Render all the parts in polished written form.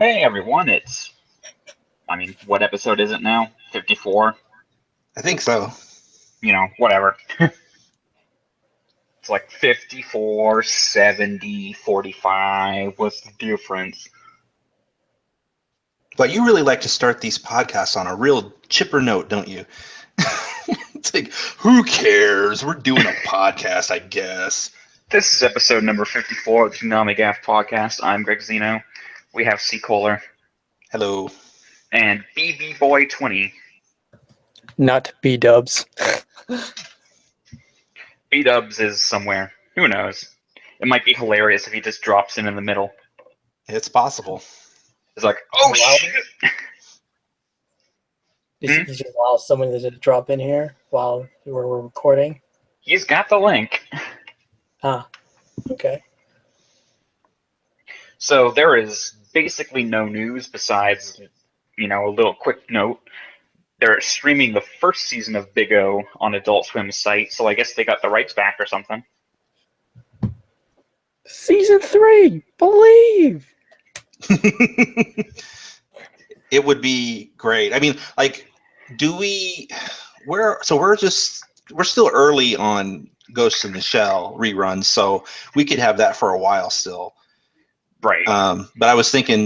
Hey everyone, what episode is it now? 54? I think so. Whatever. It's like 54, 70, 45. What's the difference? But you really like to start these podcasts on a real chipper note, don't you? It's like, who cares? We're doing a podcast, I guess. This is episode number 54 of the ToonamiGAF podcast. I'm Greg Zeno. We have C. Kohler Hello. and BB Boy 20. Not B-dubs. B-Dubs is somewhere. Who knows? It might be hilarious if he just drops in the middle. It's possible. It's like, oh shit! You just allow someone to just drop in here while we're recording? He's got the link. Okay. So there is basically no news besides, a little quick note. They're streaming the first season of Big O on Adult Swim's site, so I guess they got the rights back or something. Season 3! Believe! It would be great. I mean, like, we're still early on Ghost in the Shell reruns, so we could have that for a while still. Right. But I was thinking,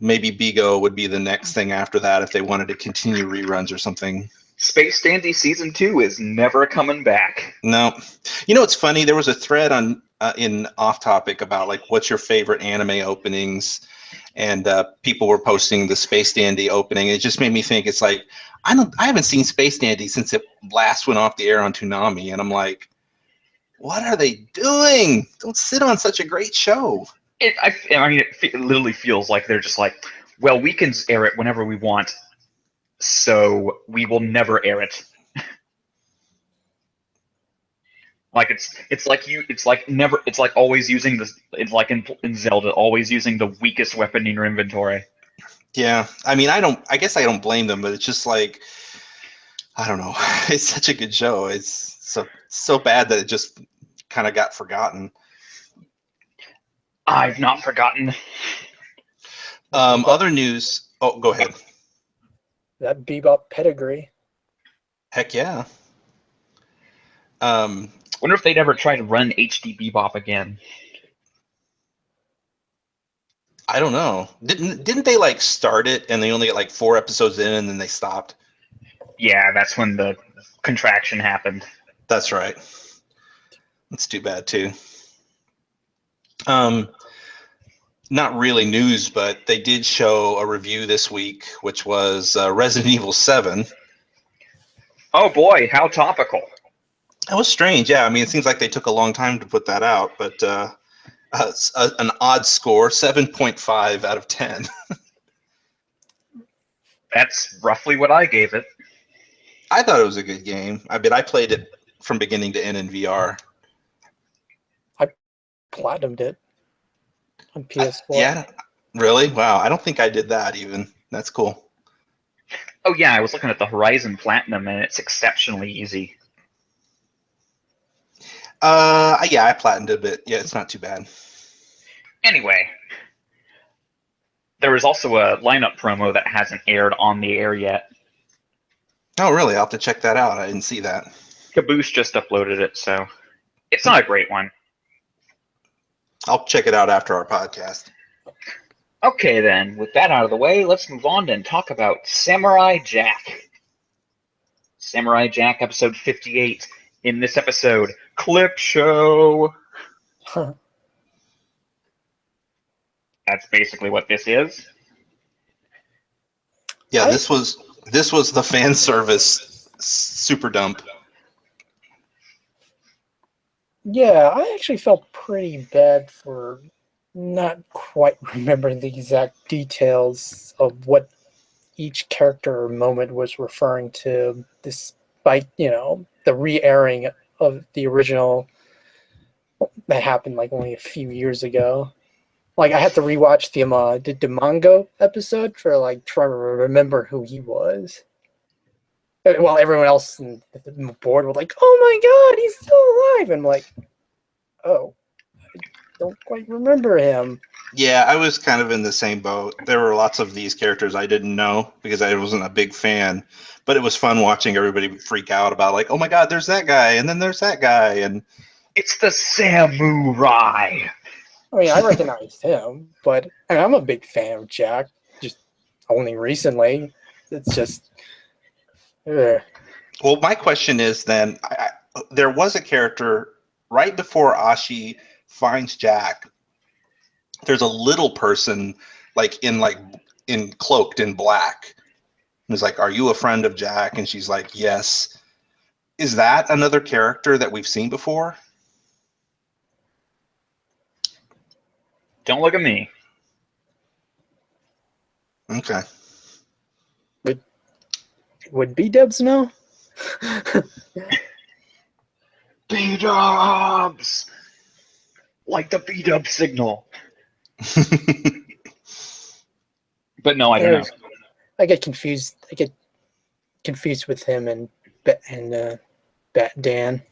maybe Bigo would be the next thing after that if they wanted to continue reruns or something. Space Dandy Season 2 is never coming back. No. It's funny. There was a thread on in Off Topic about, like, what's your favorite anime openings? And people were posting the Space Dandy opening. It just made me think, it's like, I haven't seen Space Dandy since it last went off the air on Toonami. And I'm like, what are they doing? Don't sit on such a great show. It literally feels like they're just like, well, we can air it whenever we want, so we will never air it. Like it's like always using this. It's like in Zelda, always using the weakest weapon in your inventory. Yeah, I guess I don't blame them, but it's just like, I don't know. It's such a good show. It's so bad that it just kind of got forgotten. I've not forgotten. Other news. Oh, go ahead. That Bebop pedigree. Heck yeah. Wonder if they'd ever try to run HD Bebop again. I don't know. Didn't they like start it and they only get like 4 episodes in and then they stopped? Yeah, that's when the contraction happened. That's right. That's too bad too. Not really news, but they did show a review this week, which was Resident Evil 7. Oh boy, how topical. That was strange. Yeah, it seems like they took a long time to put that out, but an odd score, 7.5 out of 10. That's roughly what I gave it. I thought it was a good game. I played it from beginning to end in VR. I platinumed it on PS4. Yeah, really? Wow, I don't think I did that even. That's cool. Oh yeah, I was looking at the Horizon Platinum, and it's exceptionally easy. Yeah, I platinumed a bit. Yeah, it's not too bad. Anyway, there is also a lineup promo that hasn't aired on the air yet. Oh, really? I'll have to check that out. I didn't see that. Caboose just uploaded it, so it's not a great one. I'll check it out after our podcast. Okay then, with that out of the way, let's move on and talk about Samurai Jack. Samurai Jack episode 58. In this episode, Clip Show. That's basically what this is. Yeah, this was the fan service super dump. Yeah, I actually felt pretty bad for not quite remembering the exact details of what each character or moment was referring to, despite, the re-airing of the original that happened like only a few years ago. Like, I had to rewatch the Demongo episode for like trying to remember who he was. While everyone else on the board was like, "Oh my God, he's still alive!" And I'm like, "Oh, don't quite remember him. Yeah, I was kind of in the same boat. There were lots of these characters I didn't know because I wasn't a big fan, but it was fun watching everybody freak out about like, oh my god, there's that guy, and then there's that guy, and It's the samurai. I mean, I recognized him, but and I'm a big fan of Jack. Just only recently. It's just. Ugh. well, my question is then, there was a character right before Ashi finds Jack. There's a little person in cloaked in black. And he's like, "Are you a friend of Jack?" And she's like, "Yes." Is that another character that we've seen before? Don't look at me. Okay. Would B-Dubs know? B-dubs! Like the B-dub signal. But no, I don't know. I get confused. I get confused with him and Bat Dan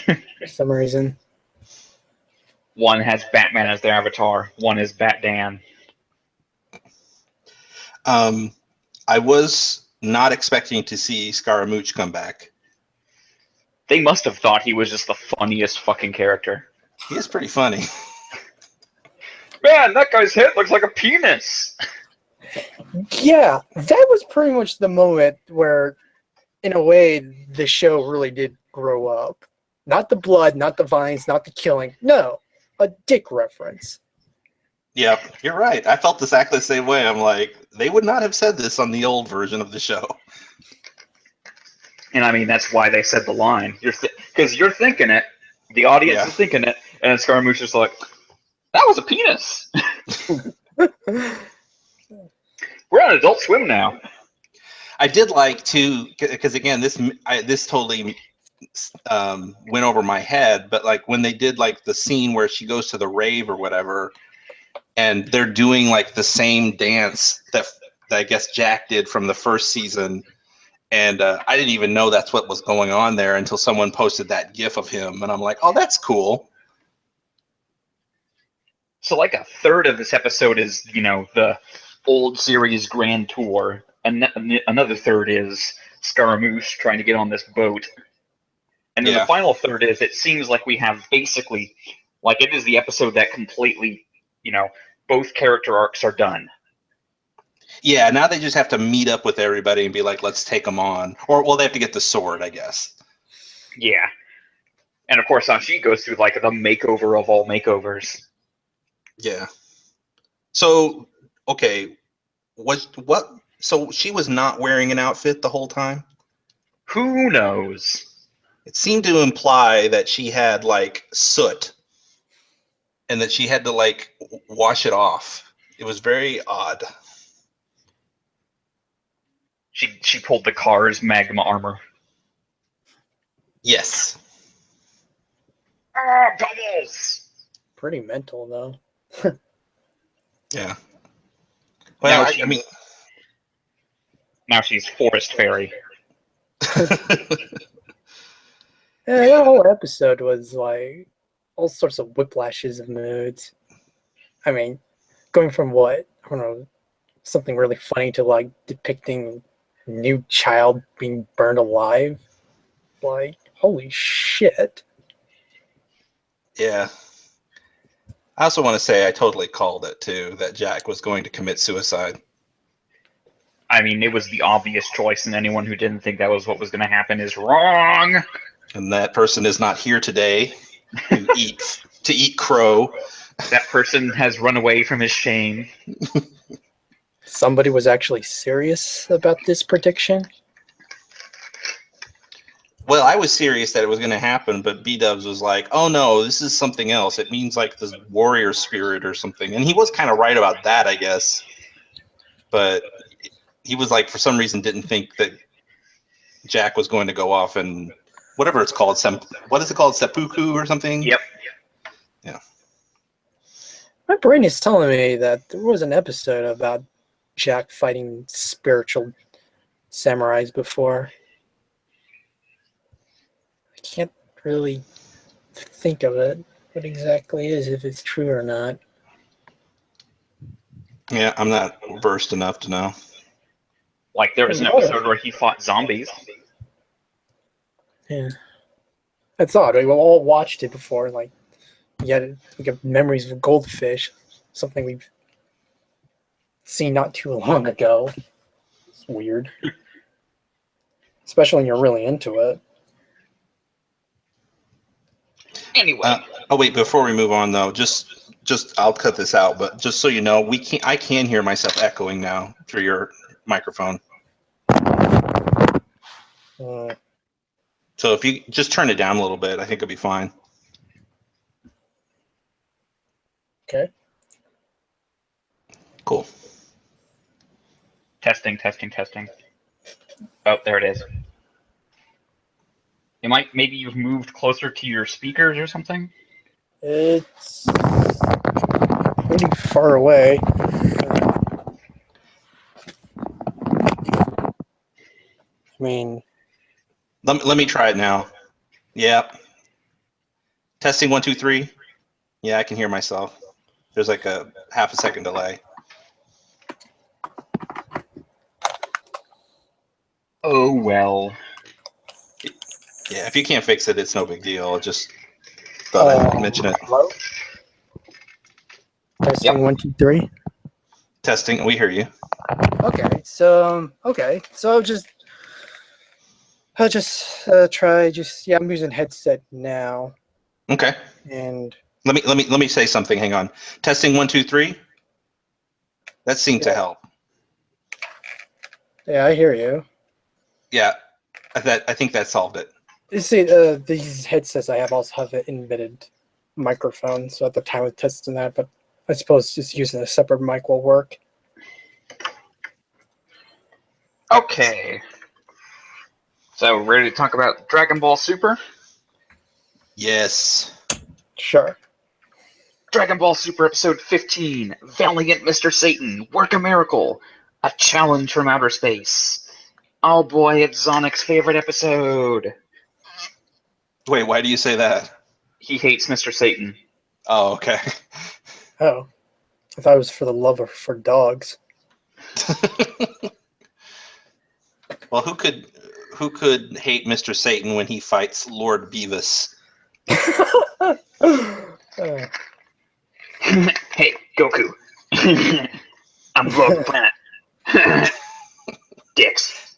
for some reason. One has Batman as their avatar. One is Bat Dan. I was not expecting to see Scaramouche come back. They must have thought he was just the funniest fucking character. He is pretty funny. Man, that guy's head looks like a penis. Yeah, that was pretty much the moment where, in a way, the show really did grow up. Not the blood, not the vines, not the killing. No, a dick reference. Yeah, you're right. I felt exactly the same way. I'm like, they would not have said this on the old version of the show. And I mean, that's why they said the line. Because you're thinking it, the audience is thinking it, and Scaramouche is like, that was a penis. We're on Adult Swim now. I did like to, because again, this totally went over my head. But like when they did like the scene where she goes to the rave or whatever, and they're doing like the same dance that I guess Jack did from the first season, and I didn't even know that's what was going on there until someone posted that GIF of him, and I'm like, oh, that's cool. So like a third of this episode is, the old series grand tour, and another third is Scaramouche trying to get on this boat. And then the final third is, it seems like we have basically, like it is the episode that completely, both character arcs are done. Yeah, now they just have to meet up with everybody and be like, let's take them on. Or, well, they have to get the sword, I guess. Yeah. And of course, Ashi goes through like the makeover of all makeovers. Yeah. So, okay, so she was not wearing an outfit the whole time? Who knows? It seemed to imply that she had like soot and that she had to like wash it off. It was very odd. She pulled the car's magma armor. Yes. Ah, bubbles! Pretty mental, though. Yeah. Well, I mean, now she's Forest Fairy. Yeah, that whole episode was like all sorts of whiplashes of moods. I mean, going from what, I don't know, something really funny to like depicting a new child being burned alive. Like, holy shit. yeah. I also want to say I totally called it too, that Jack was going to commit suicide. I mean, it was the obvious choice, and anyone who didn't think that was what was going to happen is wrong. And that person is not here today to eat crow. That person has run away from his shame. Somebody was actually serious about this prediction. Well, I was serious that it was going to happen, but B-Dubs was like, oh no, this is something else. It means like this warrior spirit or something. And he was kind of right about that, I guess. But he was like, for some reason, didn't think that Jack was going to go off and whatever it's called. What is it called? Seppuku or something? Yep. Yeah. My brain is telling me that there was an episode about Jack fighting spiritual samurais before. I can't really think of it. what exactly is, if it's true or not. Yeah, I'm not versed enough to know. Like, there was an episode where he fought zombies. Yeah. That's odd. Right? We all watched it before. Like, we got memories of goldfish, something we've seen not too long ago. It's weird. Especially when you're really into it. Anyway. Wait, before we move on though, just I'll cut this out, but just so you know, I can hear myself echoing now through your microphone. So if you just turn it down a little bit, I think it'll be fine. Okay. Cool. Testing. Oh, there it is. Maybe you've moved closer to your speakers or something? It's pretty far away. I mean, let me try it now. Yeah. Testing 1 2 3. Yeah, I can hear myself. There's like a half a second delay. Oh well. Yeah, if you can't fix it, it's no big deal. Just thought I'd mention it. Hello? Testing, Yep. 1 2 3. Testing, we hear you. Okay, so I'll just try. I'm using headset now, Okay. and Let me say something. Hang on. Testing 1 2 3. That seemed to help. yeah, I hear you. Yeah, I think that solved it. You see, these headsets I have also have an embedded microphone, so at the time of testing that, but I suppose just using a separate mic will work. Okay. So, ready to talk about Dragon Ball Super? Yes. Sure. Dragon Ball Super Episode 15, Valiant Mr. Satan, Work a Miracle, A Challenge from Outer Space. Oh boy, it's Zonic's favorite episode. Wait, why do you say that? He hates Mr. Satan. Oh, okay. Oh, I thought it was for the love for dogs. Well, who could hate Mr. Satan when he fights Lord Beavis? Hey, Goku. I'm blowing the planet. Dicks.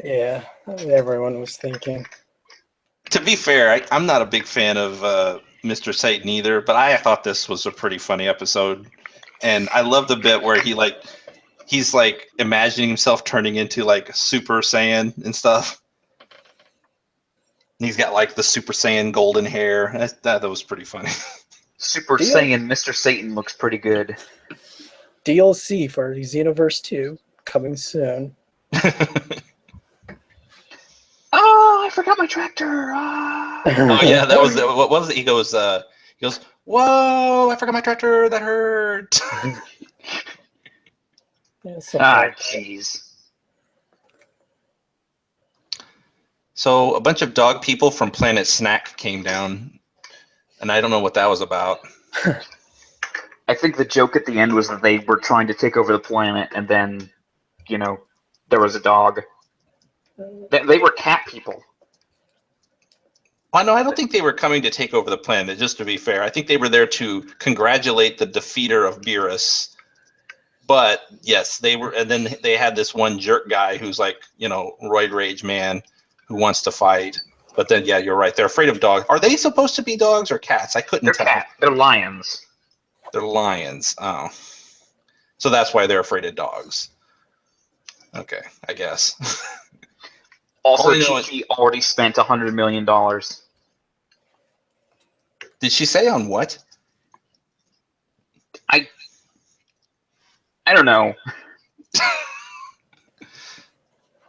Yeah, everyone was thinking. To be fair, I'm not a big fan of Mr. Satan either, but I thought this was a pretty funny episode, and I love the bit where he's like imagining himself turning into like Super Saiyan and stuff. And he's got like the Super Saiyan golden hair. That was pretty funny. Super Saiyan Mr. Satan looks pretty good. DLC for Xenoverse 2 coming soon. Oh, I forgot my tractor. Ah. Oh yeah, that was what was it? He goes, whoa! I forgot my tractor. That hurt. Jeez. So a bunch of dog people from Planet Snack came down, and I don't know what that was about. I think the joke at the end was that they were trying to take over the planet, and then, there was a dog. They were cat people. Well, no, I don't think they were coming to take over the planet, just to be fair. I think they were there to congratulate the defeater of Beerus. But, yes, they were, and then they had this one jerk guy who's like, roid rage man who wants to fight. But then, yeah, you're right. They're afraid of dogs. Are they supposed to be dogs or cats? I couldn't tell. They're They're lions. They're lions. Oh. So that's why they're afraid of dogs. Okay, I guess. Also, Chi-Chi already spent $100 million. Did she say on what? I don't know.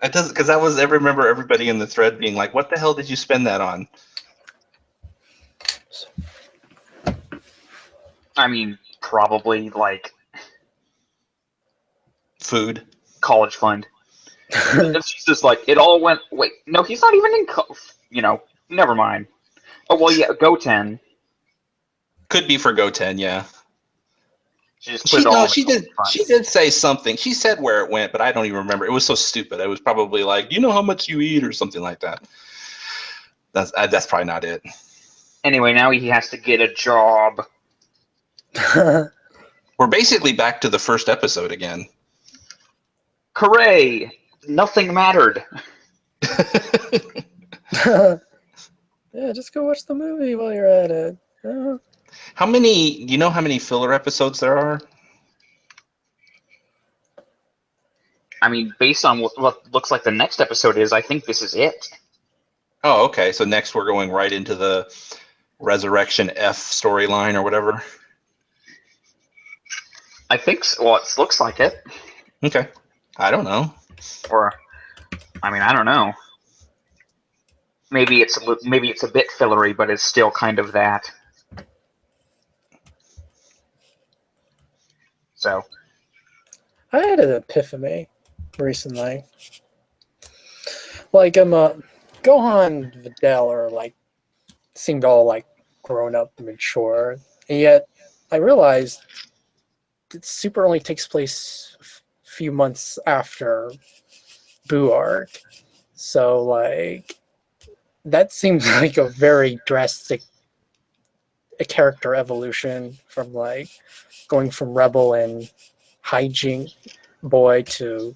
It doesn't, because I remember everybody in the thread being like, "What the hell did you spend that on?" I mean, probably like Food. College fund. It's just like it all went. Wait, no, he's not even in. Never mind. Oh well, yeah, Goten. Could be for Goten, yeah. She just put it all in the gold She fronts. did say something. She said where it went, but I don't even remember. It was so stupid. It was probably like, "Do you know how much you eat?" or something like that. That's probably not it. Anyway, now he has to get a job. We're basically back to the first episode again. Hooray! Nothing mattered. Yeah, just go watch the movie while you're at it. How many? Do you know how many filler episodes there are? I mean, based on what looks like the next episode is, I think this is it. Oh, okay. So next we're going right into the Resurrection F storyline or whatever. I think so. Well, it looks like it. Okay. I don't know. Or, I mean, I don't know. Maybe it's a bit fillery, but it's still kind of that. So, I had an epiphany recently. Like, Gohan, Videl are like seemed all like grown up, mature, and yet I realized that Super only takes place a few months after Boo arc, so like that seems like a very drastic character evolution from like going from rebel and hygiene boy to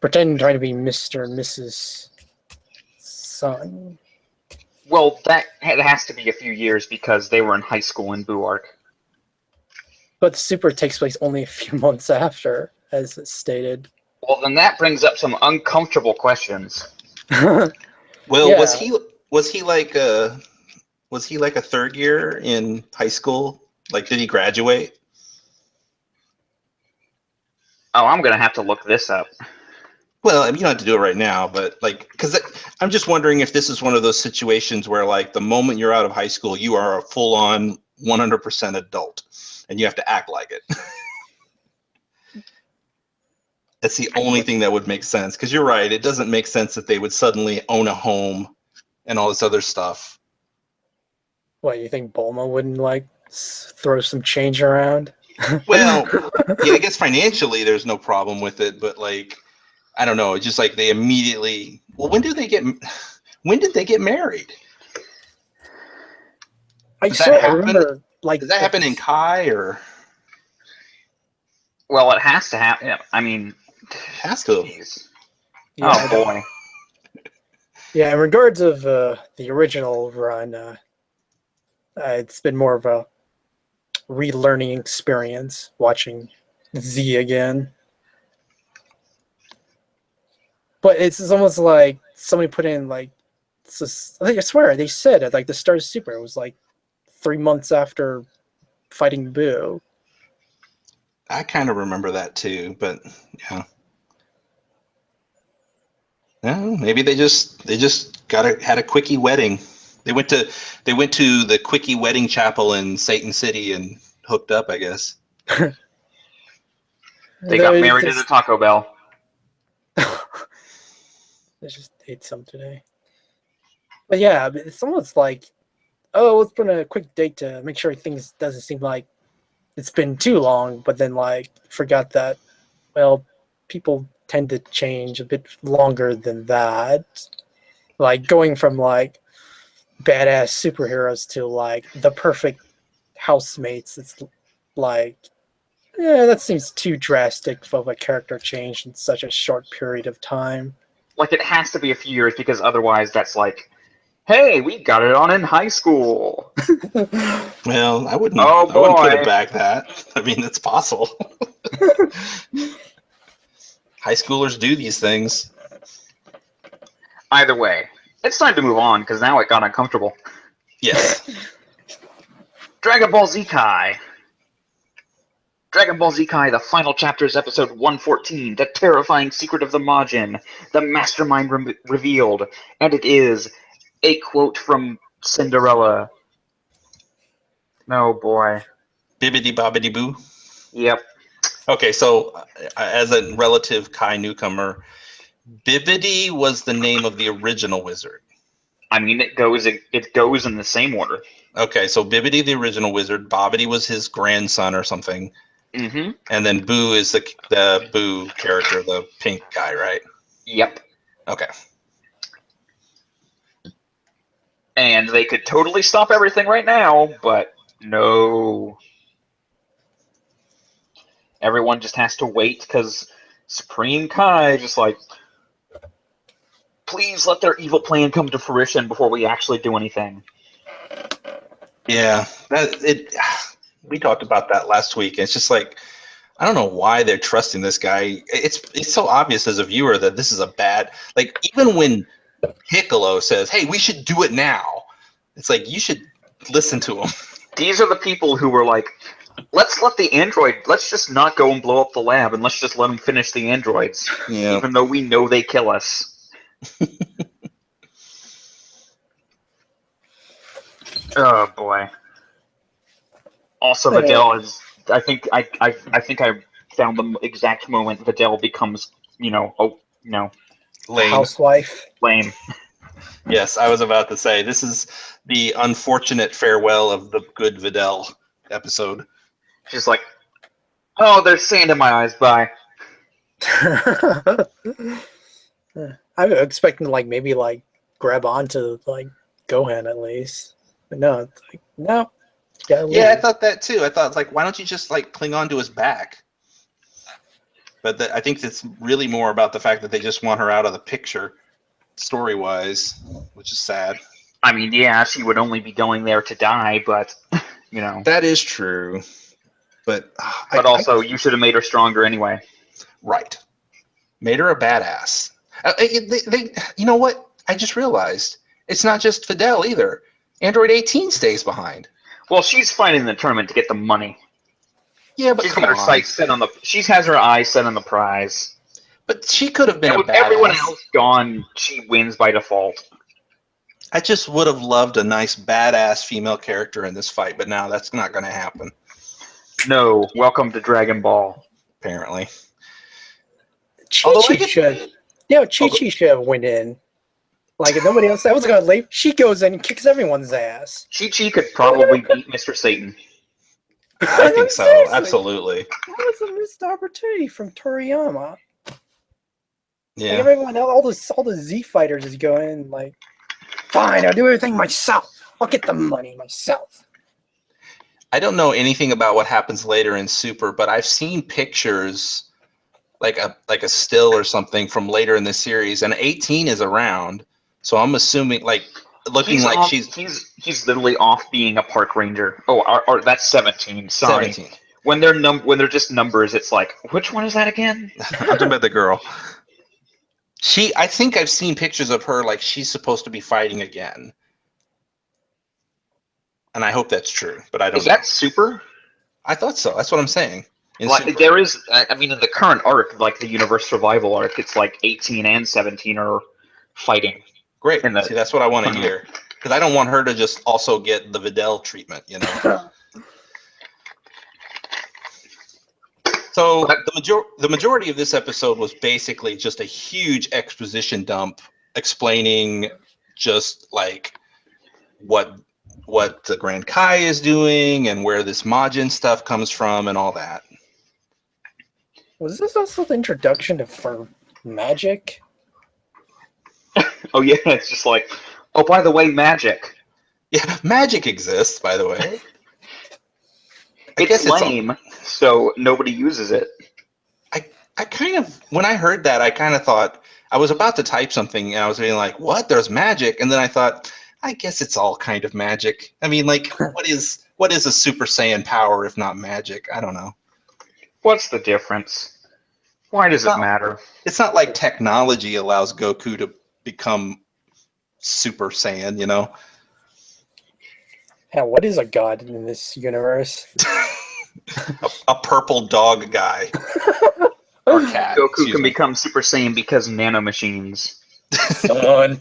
pretending trying to be Mr. and Mrs. Sun. well, it has to be a few years because they were in high school in Boo arc. But the Super takes place only a few months after, as it's stated. Well, then that brings up some uncomfortable questions. Well, Yeah. was he like a third year in high school? Like, did he graduate? Oh, I'm gonna have to look this up. Well, I mean, you don't have to do it right now, but like, because I'm just wondering if this is one of those situations where, like, the moment you're out of high school, you are a full-on 100% adult, and you have to act like it. That's the only thing that would make sense. Because you're right, it doesn't make sense that they would suddenly own a home and all this other stuff. What, you think Bulma wouldn't like throw some change around? Well, yeah, I guess financially there's no problem with it, but like, I don't know, it's just like they immediately. Well, when did they get married? I Does that swear I happen? remember like Does that happen in Kai or Well, it has to happen. I mean, has to? geez. Yeah, Oh boy. yeah. In regards of the original run, it's been more of a relearning experience watching Z again. But it's almost like somebody put in like, I swear they said at like the start of Super, it was like 3 months after fighting Boo. I kind of remember that too, but yeah. Yeah, maybe they just had a quickie wedding. They went to the quickie wedding chapel in Satan City and hooked up, I guess. They got married at a Taco Bell. I just ate some today. But yeah, it's almost like, oh, let's put in a quick date to make sure things doesn't seem like it's been too long, but then like forgot that, well, people tend to change a bit longer than that. Like going from like badass superheroes to like the perfect housemates, it's like, yeah, that seems too drastic of a character change in such a short period of time. Like, it has to be a few years because otherwise that's like, hey, we got it on in high school. Well, I wouldn't Oh put it boy. back that. I mean, it's possible. High schoolers do these things. Either way, it's time to move on because now it got uncomfortable. Yes. Dragon Ball Z Kai. Dragon Ball Z Kai, the final chapters, episode 114, The Terrifying Secret of the Majin, the Mastermind revealed, and it is a quote from Cinderella. Oh boy. Bibbidi bobbidi boo. Yep. Okay, so as a relative Kai newcomer, Bibbidi was the name of the original wizard. I mean, it goes in the same order. Okay, so Bibbidi the original wizard, Bobbidi was his grandson or something, Mm-hmm. and then Boo is the Boo character, the pink guy, right? Yep. Okay. And they could totally stop everything right now, but no. Everyone just has to wait because Supreme Kai just like, please let their evil plan come to fruition before we actually do anything. Yeah, we talked about that last week. It's just like, I don't know why they're trusting this guy. It's so obvious as a viewer that this is a bad, like, even when Piccolo says, "Hey, we should do it now," it's like you should listen to him. These are the people who were like, let's just not go and blow up the lab, and let's just let them finish the androids, Yeah. even though we know they kill us. Oh boy. Also, Videl is. I think I found the exact moment Videl becomes, Lame. Housewife. lame. Yes, I was about to say this is the unfortunate farewell of the good Videl episode. She's like, oh, there's sand in my eyes. Bye. I'm expecting to maybe grab onto Gohan at least. But no, it's like no. Yeah, I thought that too. I thought why don't you just cling on to his back? But I think it's really more about the fact that they just want her out of the picture, story-wise, which is sad. I mean, yeah, she would only be going there to die, but That is true. But also, you should have made her stronger anyway. Right. Made her a badass. You know what? I just realized it's not just Fidel either. Android 18 stays behind. Well, she's fighting the tournament to get the money. Yeah, but she's got her sights set on she has her eyes set on the prize. But she could have been a with badass. Everyone else gone, she wins by default. I just would have loved a nice badass female character in this fight, but now that's not going to happen. No, welcome to Dragon Ball. Apparently. Chi-Chi should. Chi-Chi should have went in. If nobody else was going to leave, she goes in and kicks everyone's ass. Chi-Chi could probably beat Mr. Satan. I think so. Absolutely. That was a missed opportunity from Toriyama. Yeah. Everyone else, all the Z fighters is going fine, I'll do everything myself. I'll get the money myself. I don't know anything about what happens later in Super, but I've seen pictures, like a still or something from later in the series, and 18 is around. So I'm assuming looking he's literally off being a park ranger. Oh, or that's 17. Sorry. 17. When they're just numbers, it's like, which one is that again? I'm talking about the girl. I think I've seen pictures of her she's supposed to be fighting again. And I hope that's true, but I don't know. Is that Super? I thought so. That's what I'm saying. There is, in the current arc, the Universe Survival arc, it's 18 and 17 are fighting. Great. See, that's what I want to hear. Because I don't want her to just also get the Videl treatment, So the majority of this episode was basically just a huge exposition dump explaining just what the Grand Kai is doing and where this Majin stuff comes from and all that. Was this also the introduction for magic? Oh yeah, it's just oh, by the way, magic. Yeah, magic exists, by the way. It's lame, so nobody uses it. I kind of, when I heard that, I kind of thought, I was about to type something, and I was being what? There's magic? And then I thought, I guess it's all kind of magic. I mean, what is a Super Saiyan power if not magic? I don't know. What's the difference? Why does it matter? It's not like technology allows Goku to become Super Saiyan, Yeah, what is a god in this universe? a purple dog guy. Or cat. Goku can become Super Saiyan because nanomachines. Son.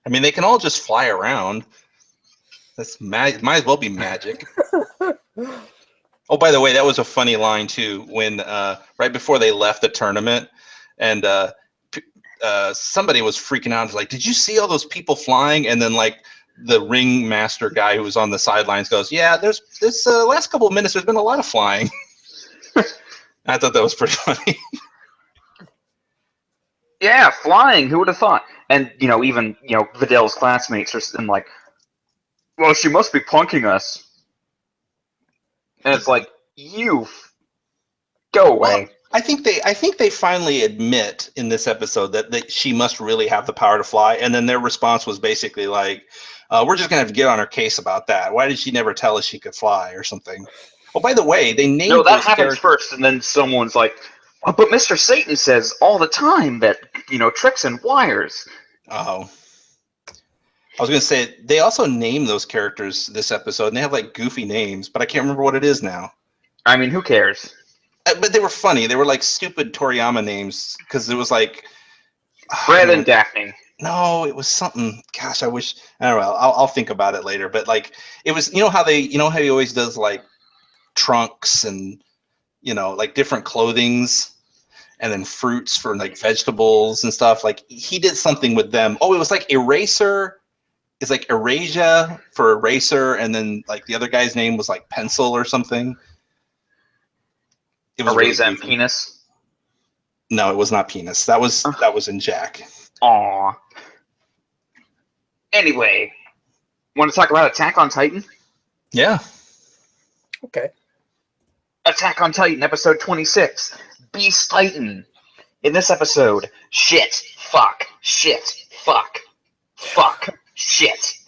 I mean, they can all just fly around. That's might as well be magic. Oh, by the way, that was a funny line too. When right before they left the tournament, and somebody was freaking out. Like, did you see all those people flying? And then like the ringmaster guy who was on the sidelines goes, yeah, there's this last couple of minutes, there's been a lot of flying. I thought that was pretty funny. Yeah, flying. Who would have thought? And even Vidal's classmates are and like, well, she must be punking us. And it's like, you go away. Well, I think they finally admit in this episode that she must really have the power to fly, and then their response was basically like, "We're just gonna have to get on her case about that. Why did she never tell us she could fly or something?" Oh, by the way, they named No, that those happens first, and then someone's like, oh, but Mr. Satan says all the time that tricks and wires. Oh, I was gonna say they also named those characters this episode, and they have like goofy names, but I can't remember what it is now. I mean, who cares? But they were funny. They were like stupid Toriyama names because it was like Fred and Daphne. No, it was something. Gosh, I wish. I don't know. I'll think about it later. But like, it was. How he always does like trunks and like different clothings, and then fruits for like vegetables and stuff. Like he did something with them. Oh, it was like eraser. It's like Erasia for eraser, and then like the other guy's name was like pencil or something. It was Eraser really and penis. No, it was not penis. That was in Jack. Aw. Anyway, want to talk about Attack on Titan? Yeah. Okay. Attack on Titan, episode 26, Beast Titan. In this episode, shit, fuck, shit, fuck, shit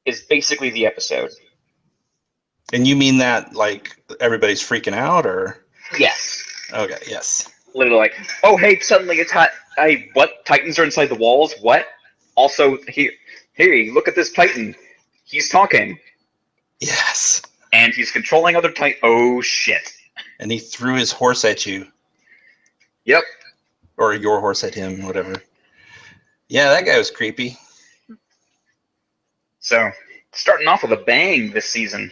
is basically the episode. And you mean that like everybody's freaking out, or? Yes. Okay. Yes. Literally like, oh hey, suddenly it's hot. Hey, what? Titans are inside the walls? What? Also, here, look at this Titan. He's talking. Yes. And he's controlling other Titans. Oh shit. And he threw his horse at you. Yep. Or your horse at him, whatever. Yeah, that guy was creepy. So, starting off with a bang this season.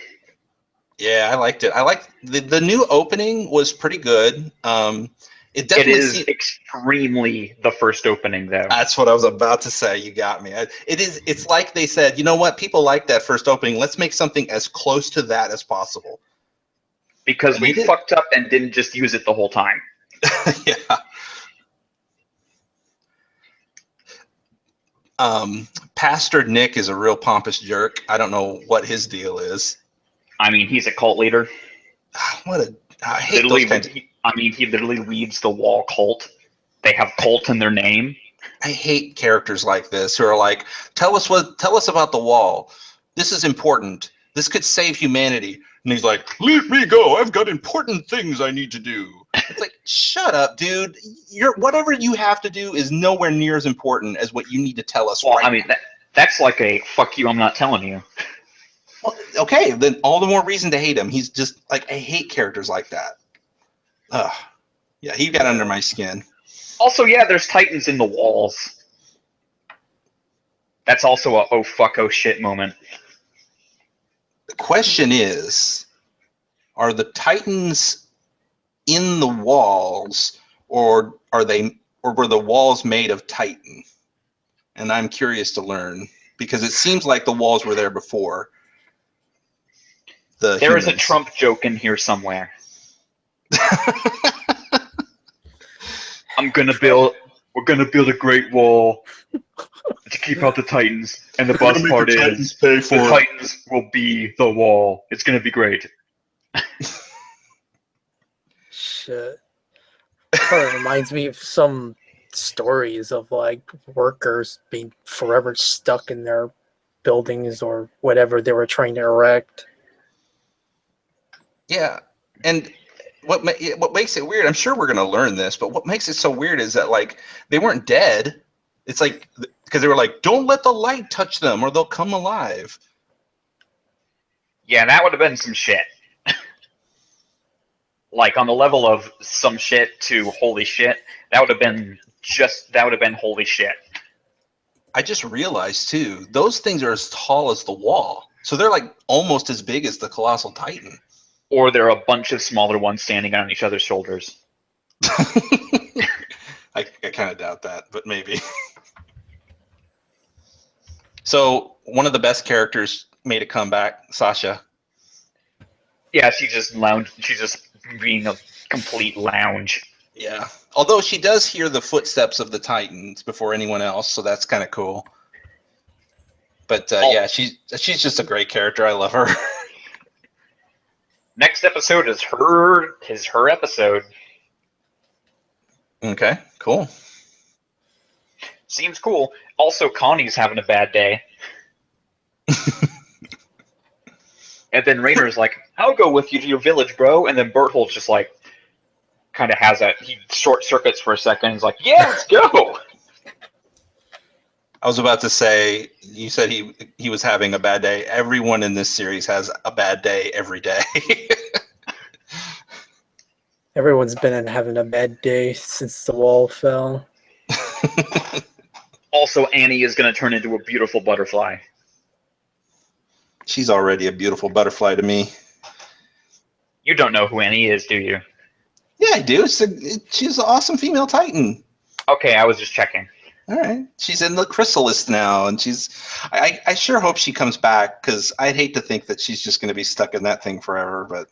Yeah, I liked it. I liked the new opening was pretty good. It definitely extremely the first opening, though. That's what I was about to say. You got me. It's like they said, you know what? People like that first opening. Let's make something as close to that as possible. Because we fucked up and didn't just use it the whole time. Yeah. Pastor Nick is a real pompous jerk. I don't know what his deal is. I mean, he's a cult leader. I hate those kinds of... he literally leads the wall cult. They have cult in their name. I hate characters like this who are like, tell us about the wall. This is important. This could save humanity. And he's like, leave me go. I've got important things I need to do. It's like, shut up, dude. Whatever you have to do is nowhere near as important as what you need to tell us. Well, I mean, that's like a fuck you, I'm not telling you. Well, okay, then all the more reason to hate him. He's just like, I hate characters like that. Ugh. Yeah, he got under my skin. Also, yeah, there's Titans in the walls. That's also a oh fuck oh shit moment. The question is, are the Titans in the walls, or were the walls made of Titan? And I'm curious to learn, because it seems like the walls were there before. There is a Trump joke in here somewhere. We're gonna build a great wall to keep out the Titans, and the best part is the Titans will be the wall. It's gonna be great. Shit. Kind of reminds me of some stories of like workers being forever stuck in their buildings or whatever they were trying to erect. Yeah, and what makes it weird, I'm sure we're going to learn this, but what makes it so weird is that, like, they weren't dead. It's like, because they were like, don't let the light touch them or they'll come alive. Yeah, that would have been some shit. Like, on the level of some shit to holy shit, that would have been holy shit. I just realized, too, those things are as tall as the wall. So they're, like, almost as big as the Colossal Titan. Or there are a bunch of smaller ones standing on each other's shoulders. kind of doubt that, but maybe. So one of the best characters made a comeback, Sasha. Yeah, she just lounged. She's just being a complete lounge. Yeah. Although she does hear the footsteps of the Titans before anyone else, so that's kind of cool. But yeah, she's just a great character. I love her. Next episode is her episode. Okay, cool. Seems cool. Also, Connie's having a bad day. And then Raynor's like, I'll go with you to your village, bro. And then Berthold's just like, kind of has that, he short circuits for a second. He's like, yeah, let's go. I was about to say, you said he was having a bad day. Everyone in this series has a bad day every day. Everyone's been having a bad day since the wall fell. Also, Annie is going to turn into a beautiful butterfly. She's already a beautiful butterfly to me. You don't know who Annie is, do you? Yeah, I do. She's an awesome female Titan. Okay, I was just checking. All right. She's in the Chrysalis now, and I sure hope she comes back, because I'd hate to think that she's just going to be stuck in that thing forever, but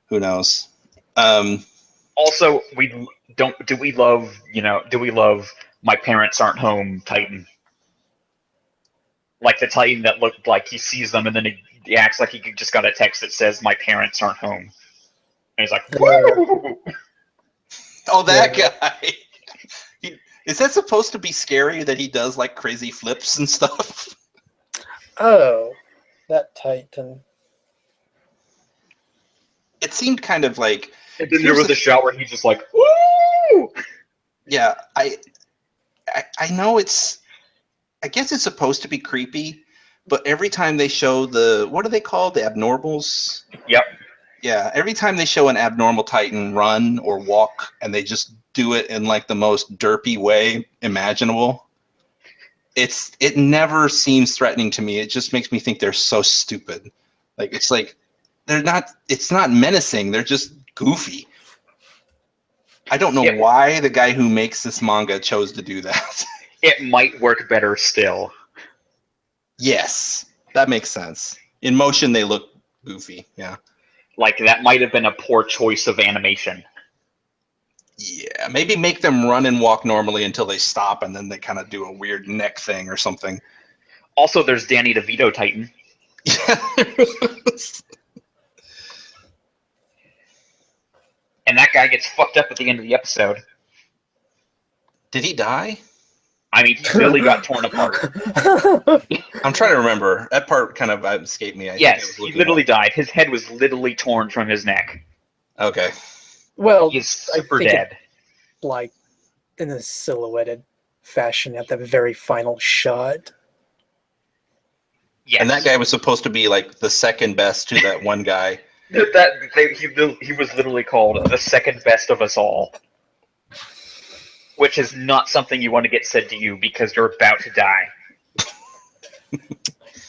who knows? Also, do we love My Parents Aren't Home Titan? Like the Titan that looked like he sees them and then he acts like he just got a text that says my parents aren't home. And he's like, woo! Oh, that guy. Is that supposed to be scary that he does like crazy flips and stuff? Oh, that Titan. It seemed kind of like. And then there was a shot where he's just like, woo! Yeah, I know it's. I guess it's supposed to be creepy, but every time they show what are they called? The abnormals? Yep. Yeah, every time they show an abnormal Titan run or walk, and they just do it in like the most derpy way imaginable, it never seems threatening to me. It just makes me think they're so stupid. Like it's not menacing. They're just goofy. I don't know why the guy who makes this manga chose to do that. It might work better still. Yes, that makes sense. In motion, they look goofy. Yeah. Like, that might have been a poor choice of animation. Yeah, maybe make them run and walk normally until they stop, and then they kind of do a weird neck thing or something. Also, there's Danny DeVito Titan. And that guy gets fucked up at the end of the episode. Did he die? I mean, he really got torn apart. I'm trying to remember. That part kind of escaped me. Yes, he literally died. His head was literally torn from his neck. Okay. Well, he's super dead. Like in a silhouetted fashion at the very final shot. Yes. And that guy was supposed to be like the second best to that one guy. He was literally called the second best of us all. Which is not something you want to get said to you because you're about to die.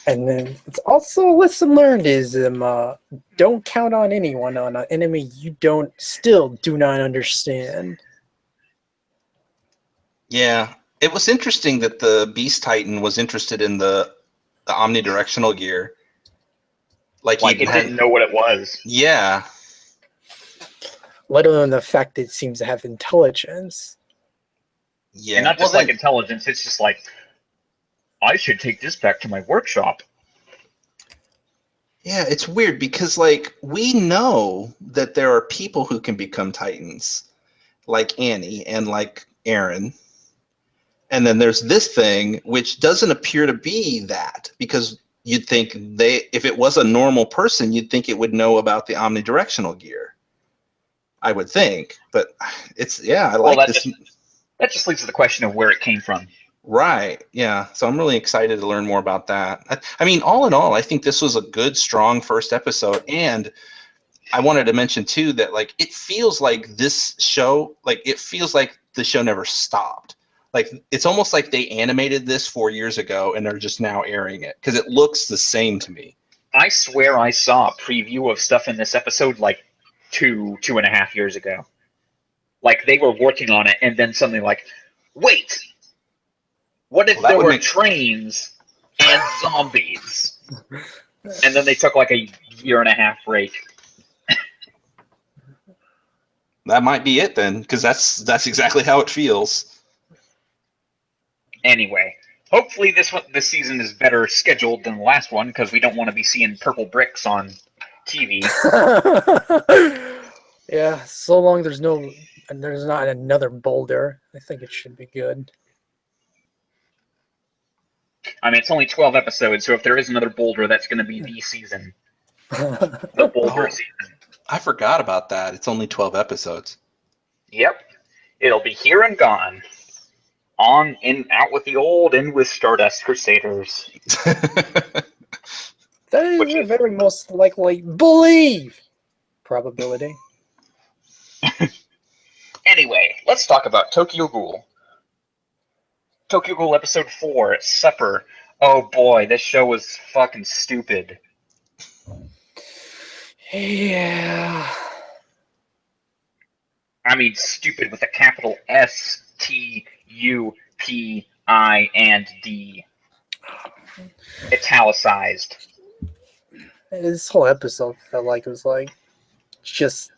And then it's also a lesson learned is don't count on anyone on an enemy you still do not understand. Yeah, it was interesting that the Beast Titan was interested in the omnidirectional gear. Like it didn't know what it was. Yeah. Let alone the fact that it seems to have intelligence. Yeah. And not just intelligence, it's just like, I should take this back to my workshop. Yeah, it's weird because like we know that there are people who can become Titans, like Annie and like Aaron. And then there's this thing which doesn't appear to be that, because you'd think if it was a normal person, you'd think it would know about the omnidirectional gear. I would think, but I like this. That just leads to the question of where it came from. Right. Yeah. So I'm really excited to learn more about that. I mean, all in all, I think this was a good, strong first episode. And I wanted to mention too that like it feels like this show, like it feels like the show never stopped. Like it's almost like they animated this 4 years ago and they're just now airing it because it looks the same to me. I swear I saw a preview of stuff in this episode like 2.5 years ago. Like they were working on it and then suddenly like, Wait, what if Well, that there would were make trains and zombies? And then they took like a year and a half break. that might be it then, because that's exactly how it feels. Anyway, hopefully this season is better scheduled than the last one, because we don't want to be seeing purple bricks on TV. Yeah, so long there's not another boulder, I think it should be good. I mean, it's only 12 episodes, so if there is another boulder, that's going to be the season. The boulder Oh, season. I forgot about that. It's only 12 episodes. Yep. It'll be here and gone. On, in, out with the old, in with Stardust Crusaders. That is Which a is- very most likely believe probability. Anyway, let's talk about Tokyo Ghoul. Tokyo Ghoul Episode 4, Supper. Oh boy, this show was fucking stupid. Yeah. I mean, stupid with a capital S, T, U, P, I, and D. Italicized. This whole episode felt like it was like just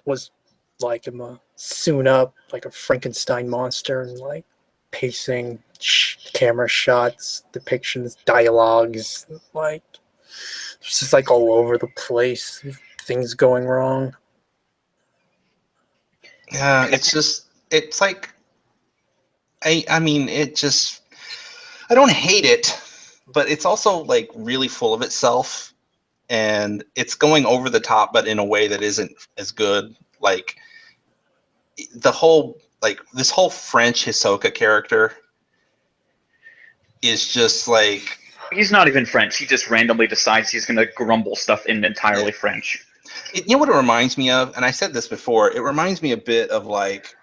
was like a soon up like a Frankenstein monster and like pacing, camera shots, depictions, dialogues, like it's just like all over the place. Things going wrong. Yeah, it's like, I mean, I don't hate it, but it's also like really full of itself, and it's going over the top, but in a way that isn't as good. Like this whole French Hisoka character is just like, He's not even French. He just randomly decides he's going to grumble stuff in entirely French. you know what it reminds me of, and I said this before. It reminds me a bit of like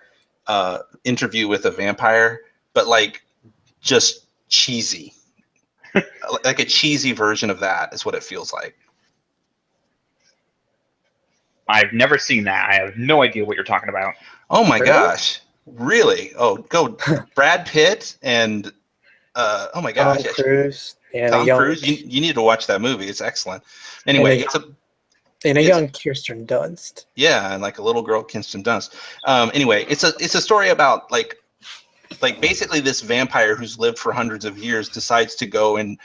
Interview with a Vampire, but like just cheesy. Like a cheesy version of that is what it feels like. I've never seen that. I have no idea what you're talking about. Oh my Really? gosh. Really? Oh, go Brad Pitt and oh my Tom gosh. Cruise and Tom a young Cruise. You need to watch that movie. It's excellent. Anyway, it's a young Kirsten Dunst. yeah, and like a little girl, Kirsten Dunst. Anyway, it's a story about like basically this vampire who's lived for hundreds of years decides to go and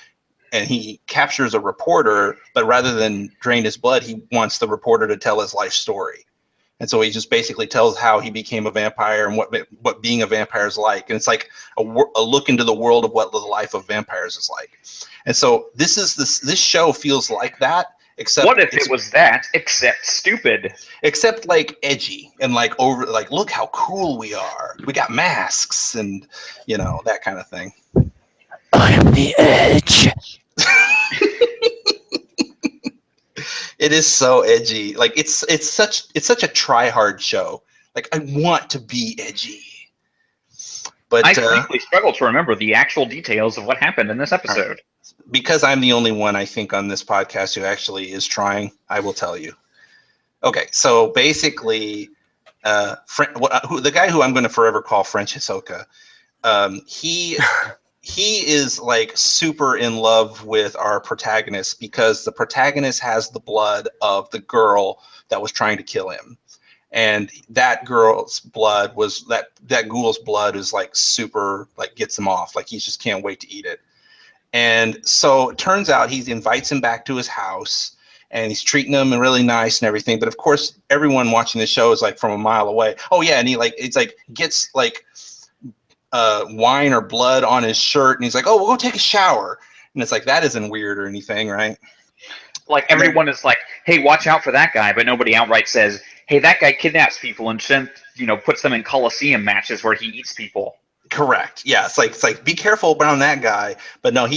he captures a reporter, but rather than drain his blood, he wants the reporter to tell his life story. And so he just basically tells how he became a vampire and what being a vampire is like. And it's like a look into the world of what the life of vampires is like. And so this show feels like that, except What if it was that, except stupid? except like edgy and like over, like, look how cool we are. We got masks and that kind of thing. I am the edge. It is so edgy. Like it's such a try hard show. Like I want to be edgy, but I frankly struggle to remember the actual details of what happened in this episode. because I'm the only one I think on this podcast who actually is trying, I will tell you. Okay, so basically, the guy who I'm going to forever call French Hisoka, he is like super in love with our protagonist because the protagonist has the blood of the girl that was trying to kill him. And that girl's blood was that ghoul's blood is like super, like gets him off. Like he just can't wait to eat it. And so it turns out he invites him back to his house and he's treating him really nice and everything. But of course, everyone watching the show is like from a mile away. Oh yeah. And it's like gets like wine or blood on his shirt, and he's like, "Oh, we'll go take a shower." And it's like, that isn't weird or anything, right? Like everyone is like, "Hey, watch out for that guy," but nobody outright says, "Hey, that guy kidnaps people and puts them in Coliseum matches where he eats people." Correct. Yeah, it's like be careful around that guy. But no,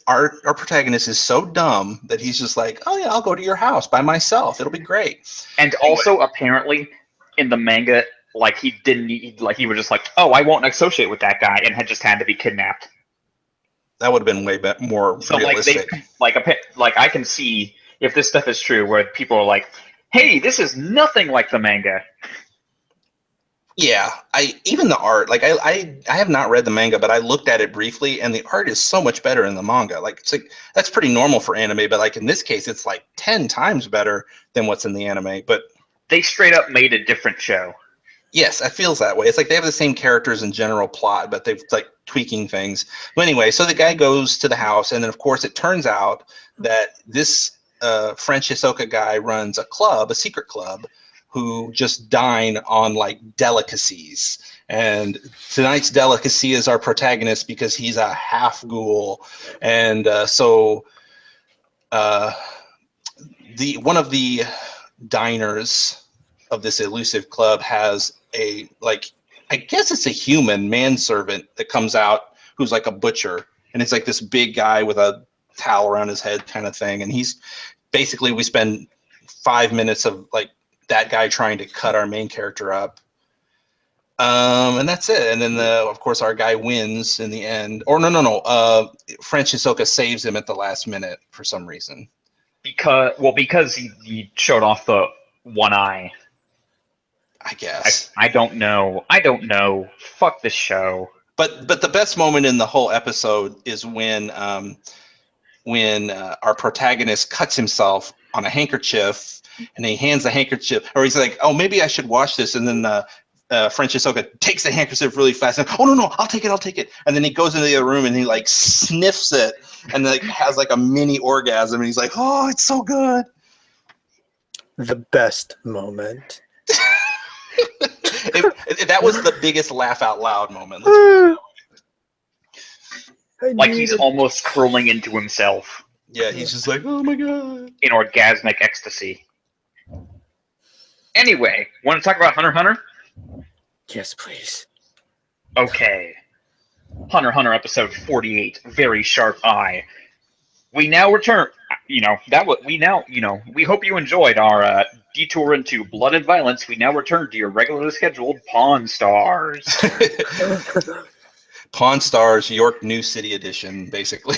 our protagonist is so dumb that he's just like, "Oh yeah, I'll go to your house by myself. It'll be great." And also, apparently, in the manga, like he didn't need, like he was just like, "Oh, I won't associate with that guy," and had just had to be kidnapped. That would have been way more So realistic. like I can see if this stuff is true, where people are like, "Hey, this is nothing like the manga." Yeah, even the art, like I have not read the manga, but I looked at it briefly, and the art is so much better in the manga. Like it's like that's pretty normal for anime, but like in this case, it's like 10 times better than what's in the anime. But They straight up made a different show. yes, it feels that way. It's like they have the same characters and general plot, but they've like tweaking things. But anyway, so the guy goes to the house, and then of course it turns out that this French Hisoka guy runs a club, a secret club, who just dine on like delicacies. And tonight's delicacy is our protagonist because he's a half ghoul, and uh, the one of the diners of this elusive club has a like I guess it's a human manservant that comes out who's like a butcher, and it's like this big guy with a towel around his head kind of thing, and he's basically we spend 5 minutes of like that guy trying to cut our main character up. And that's it. And then of course our guy wins in the end. Or no. French Hisoka saves him at the last minute for some reason. Because he showed off the one eye. I guess. I don't know. I don't know. Fuck this show. But the best moment in the whole episode is when our protagonist cuts himself on a handkerchief, and he hands the handkerchief, or he's like, "Oh, maybe I should wash this," and then French Hisoka takes the handkerchief really fast, and "Oh no, I'll take it," and then he goes into the other room and he like sniffs it, and like has like a mini orgasm, and he's like, "Oh, it's so good." The best moment. That was the biggest laugh out loud moment. Like he's almost curling into himself. Yeah, he's just like, "Oh my god," in orgasmic ecstasy. Anyway, want to talk about Hunter x Hunter? Yes, please. Okay. Hunter x Hunter episode 48, Very Sharp Eye. We now return. We hope you enjoyed our detour into blood and violence. We now return to your regularly scheduled Pawn Stars. Pawn Stars York New City Edition, basically.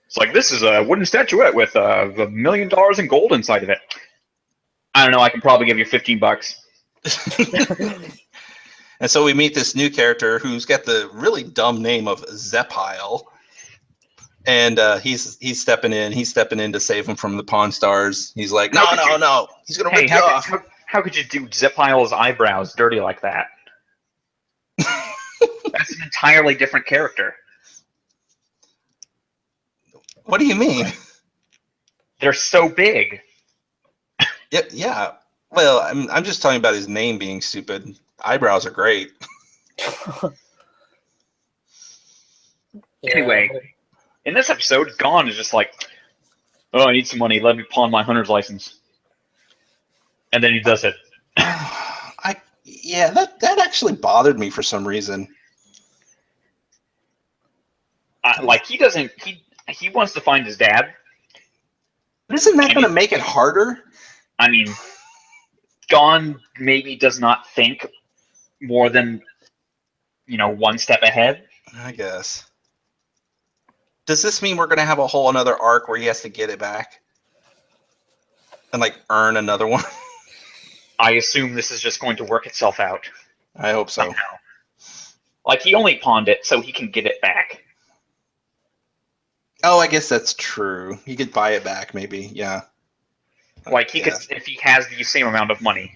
It's like, this is a wooden statuette with $1 million in gold inside of it. I don't know, I can probably give you $15. And so we meet this new character who's got the really dumb name of Zepile. And he's stepping in. He's stepping in to save him from the Pawn Stars. He's like, no. He's going to rip you off. How could you do Zepile's eyebrows dirty like that? That's an entirely different character. What do you mean? They're so big. Yeah. Well, I'm just talking about his name being stupid. Eyebrows are great. Anyway, in this episode, Gon is just like, "Oh, I need some money. Let me pawn my hunter's license." And then he does it. That actually bothered me for some reason. Like he doesn't. He wants to find his dad. But isn't that going to make it harder? I mean, Gon maybe does not think more than, one step ahead. I guess. Does this mean we're going to have a whole another arc where he has to get it back? And, like, earn another one? I assume this is just going to work itself out. I hope so. Somehow. Like, he only pawned it so he can get it back. Oh, I guess that's true. He could buy it back, maybe. Yeah. Like, he could, if he has the same amount of money.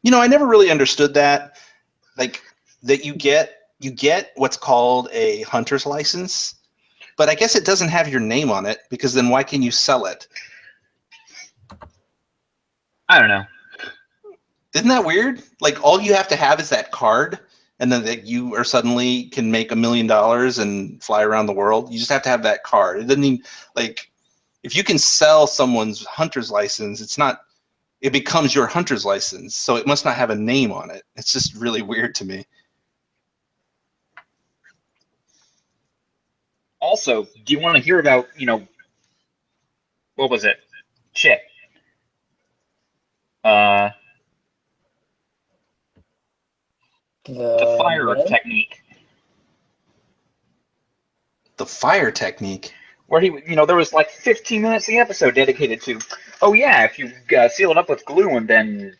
I never really understood that. Like, that you get what's called a hunter's license, but I guess it doesn't have your name on it, because then why can you sell it? I don't know. Isn't that weird? Like, all you have to have is that card, and then that you are suddenly can make $1 million and fly around the world. You just have to have that card. It doesn't even, like, if you can sell someone's hunter's license, it becomes your hunter's license, so it must not have a name on it. It's just really weird to me. Also, do you want to hear about, what was it? Shit. The fire technique. The fire technique? where there was like 15 minutes of the episode dedicated to, oh yeah, if you seal it up with glue and then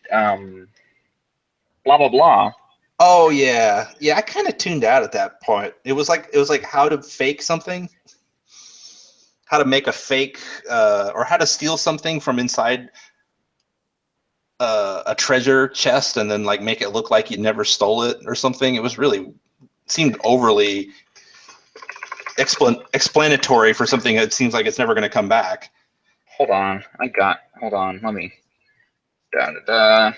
blah blah blah. Oh yeah, yeah. I kind of tuned out at that point. It was like how to fake something, how to make a fake, or how to steal something from inside a treasure chest and then like make it look like you never stole it or something. It was really seemed overly explanatory for something that seems like it's never going to come back. Hold on, let me. Da, da, da.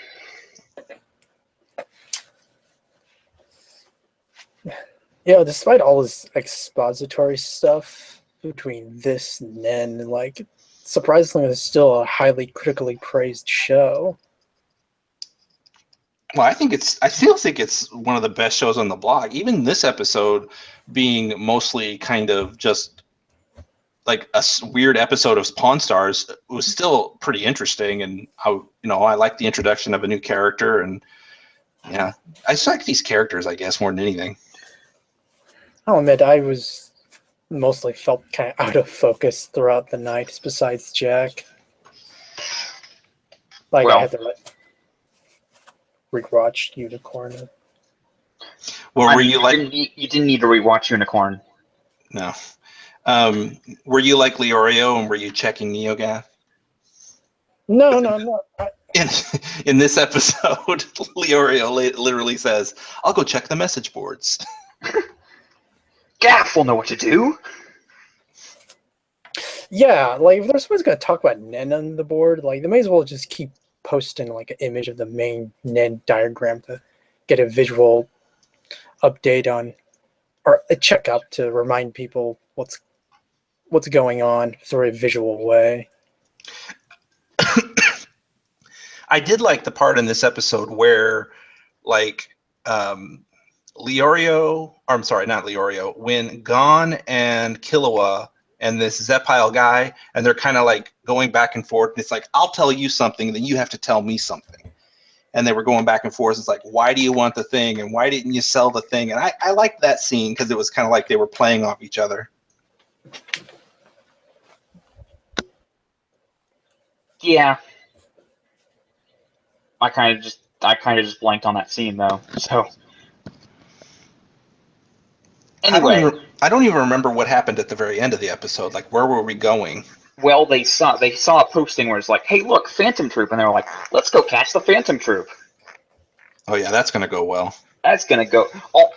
Yeah, despite all this expository stuff between this and then, like, surprisingly, it's still a highly critically praised show. Well, I still think it's one of the best shows on the block. Even this episode being mostly kind of just like a weird episode of Pawn Stars was still pretty interesting. And I like the introduction of a new character. And yeah, I just like these characters, I guess, more than anything. I'll admit, I was mostly felt kind of out of focus throughout the night, besides Jack. Like, Well, I had to rewatch Unicorn. Well, you didn't need to rewatch Unicorn. No. Were you like Leorio and were you checking NeoGAF? No. In this episode, Leorio literally says, "I'll go check the message boards." Gaff will know what to do. Yeah, like, if they're supposed to talk about Nen on the board, like, they may as well just keep posting, like, an image of the main Nen diagram to get a visual update on, or a checkup to remind people what's going on through a visual way. I did like the part in this episode where, like, Leorio, or I'm sorry, not Leorio, when Gon and Killua and this Zepile guy, and they're kind of like going back and forth. It's like, I'll tell you something, then you have to tell me something. And they were going back and forth. It's like, why do you want the thing? And why didn't you sell the thing? And I liked that scene because it was kind of like they were playing off each other. Yeah. I kind of just blanked on that scene though. So anyway, I don't even remember what happened at the very end of the episode. Like, where were we going? well, they saw a posting where it's like, "Hey, look, Phantom Troop," and they were like, "Let's go catch the Phantom Troop." Oh yeah, that's gonna go well. That's gonna go.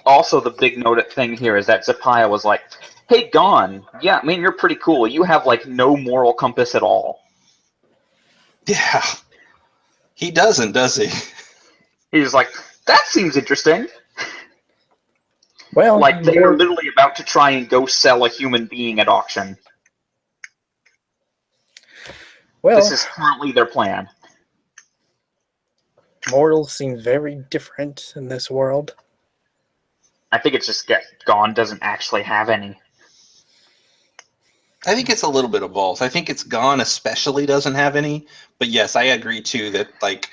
Also, the big note thing here is that Zepile was like, "Hey, Gon, yeah, I mean, you're pretty cool. You have like no moral compass at all." Yeah, he doesn't, does he? He's like, "That seems interesting." Well, like they are literally about to try and go sell a human being at auction. Well, this is currently their plan. Mortals seem very different in this world. I think it's just Gon doesn't actually have any. I think it's a little bit of both. I think it's Gon especially doesn't have any, but yes, I agree too that like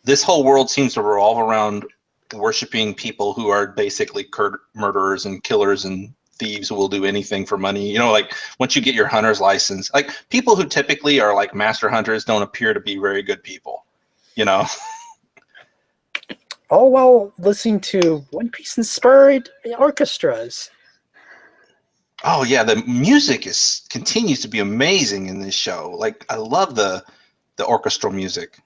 this whole world seems to revolve around worshiping people who are basically murderers and killers and thieves who will do anything for money. Like once you get your hunter's license, like people who typically are like master hunters don't appear to be very good people. All while listening to One Piece inspired orchestras. Oh yeah, the music continues to be amazing in this show. Like I love the orchestral music.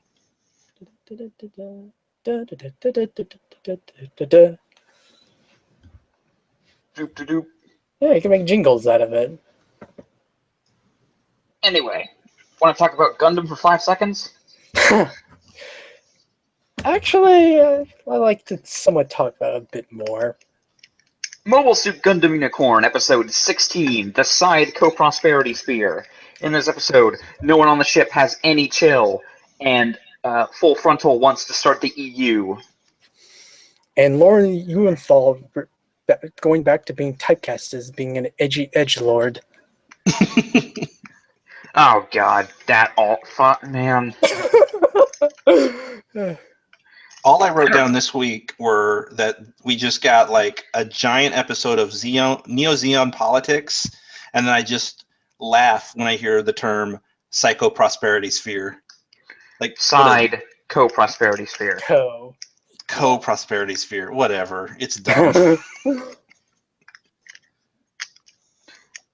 Yeah, you can make jingles out of it. Anyway, want to talk about Gundam for 5 seconds? Actually, I like to somewhat talk about it a bit more. Mobile Suit Gundam Unicorn, Episode 16, The Side Co-Prosperity Sphere. In this episode, no one on the ship has any chill, and Full Frontal wants to start the EU. And Lauren Ewenthal going back to being typecast as being an edgy edgelord. Oh god, that man. All I wrote down this week were that we just got like a giant episode of Neo Zeon politics, and then I just laugh when I hear the term psycho-prosperity sphere. Like Side co-prosperity sphere. Co-prosperity sphere, whatever. It's dumb.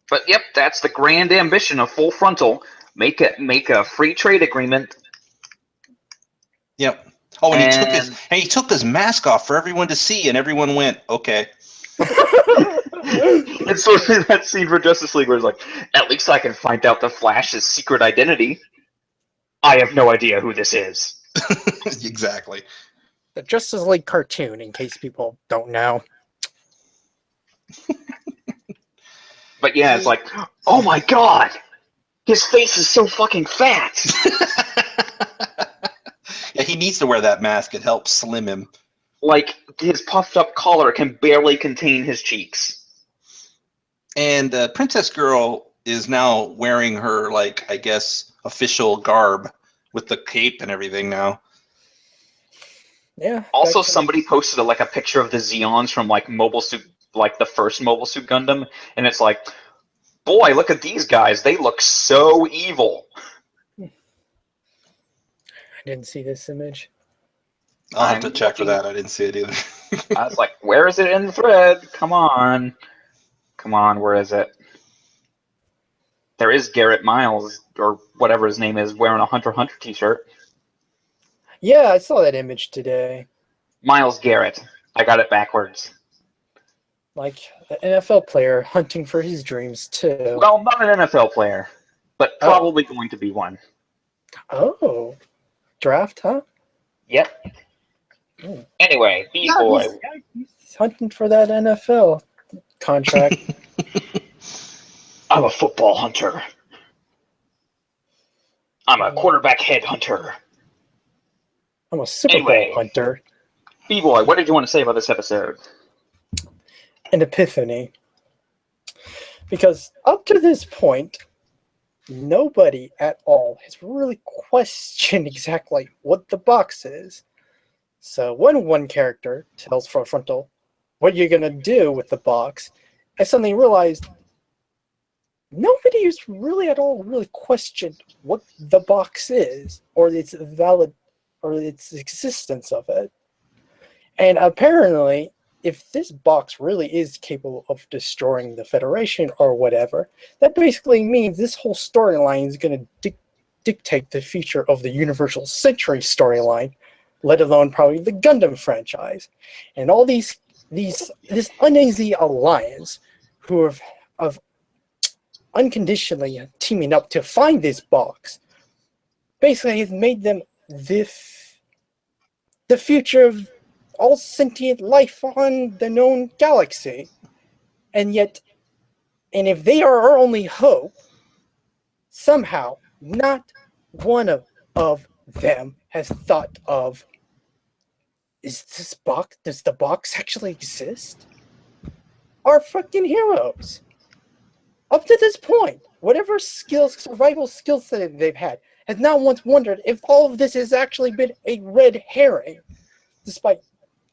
But yep, that's the grand ambition of Full Frontal. Make a free trade agreement. Yep. Oh, and he took his mask off for everyone to see, and everyone went, okay. It's sort of that scene for Justice League where it's like, at least I can find out the Flash's secret identity. I have no idea who this is. Exactly. The Justice League cartoon, in case people don't know. But yeah, it's like, oh my god! His face is so fucking fat! Yeah, he needs to wear that mask. It helps slim him. Like, his puffed up collar can barely contain his cheeks. And Princess Girl is now wearing her, like, I guess, official garb with the cape and everything now. Yeah. Also, somebody posted a picture of the Zeons from Mobile Suit, the first Mobile Suit Gundam, and it's like, boy, look at these guys. They look so evil. I didn't see this image. I'll have to check for that. I didn't see it either. I was like, where is it in the thread? Come on. Come on, where is it? There is Garrett Miles, or whatever his name is, wearing a Hunter x Hunter t-shirt. Yeah, I saw that image today. Miles Garrett. I got it backwards. Like an NFL player hunting for his dreams, too. Well, not an NFL player, but probably going to be one. Oh. Draft, huh? Yep. Mm. Anyway, B-Boy. He's hunting for that NFL contract. I'm a football hunter. I'm a quarterback head hunter. I'm a Super Bowl hunter. B-Boy, what did you want to say about this episode? An epiphany. Because up to this point, nobody at all has really questioned exactly what the box is. So when one character tells Full Frontal, what you're going to do with the box, I suddenly realized nobody has really at all really questioned what the box is or its existence of it. And apparently, if this box really is capable of destroying the Federation or whatever, that basically means this whole storyline is going to dictate the future of the Universal Century storyline, let alone probably the Gundam franchise. And all this uneasy alliance who have unconditionally teaming up to find this box basically has made them the future of all sentient life on the known galaxy. And if they are our only hope, somehow not one of them has thought of, does the box actually exist? Our fucking heroes, up to this point, whatever survival skills that they've had, has not once wondered if all of this has actually been a red herring.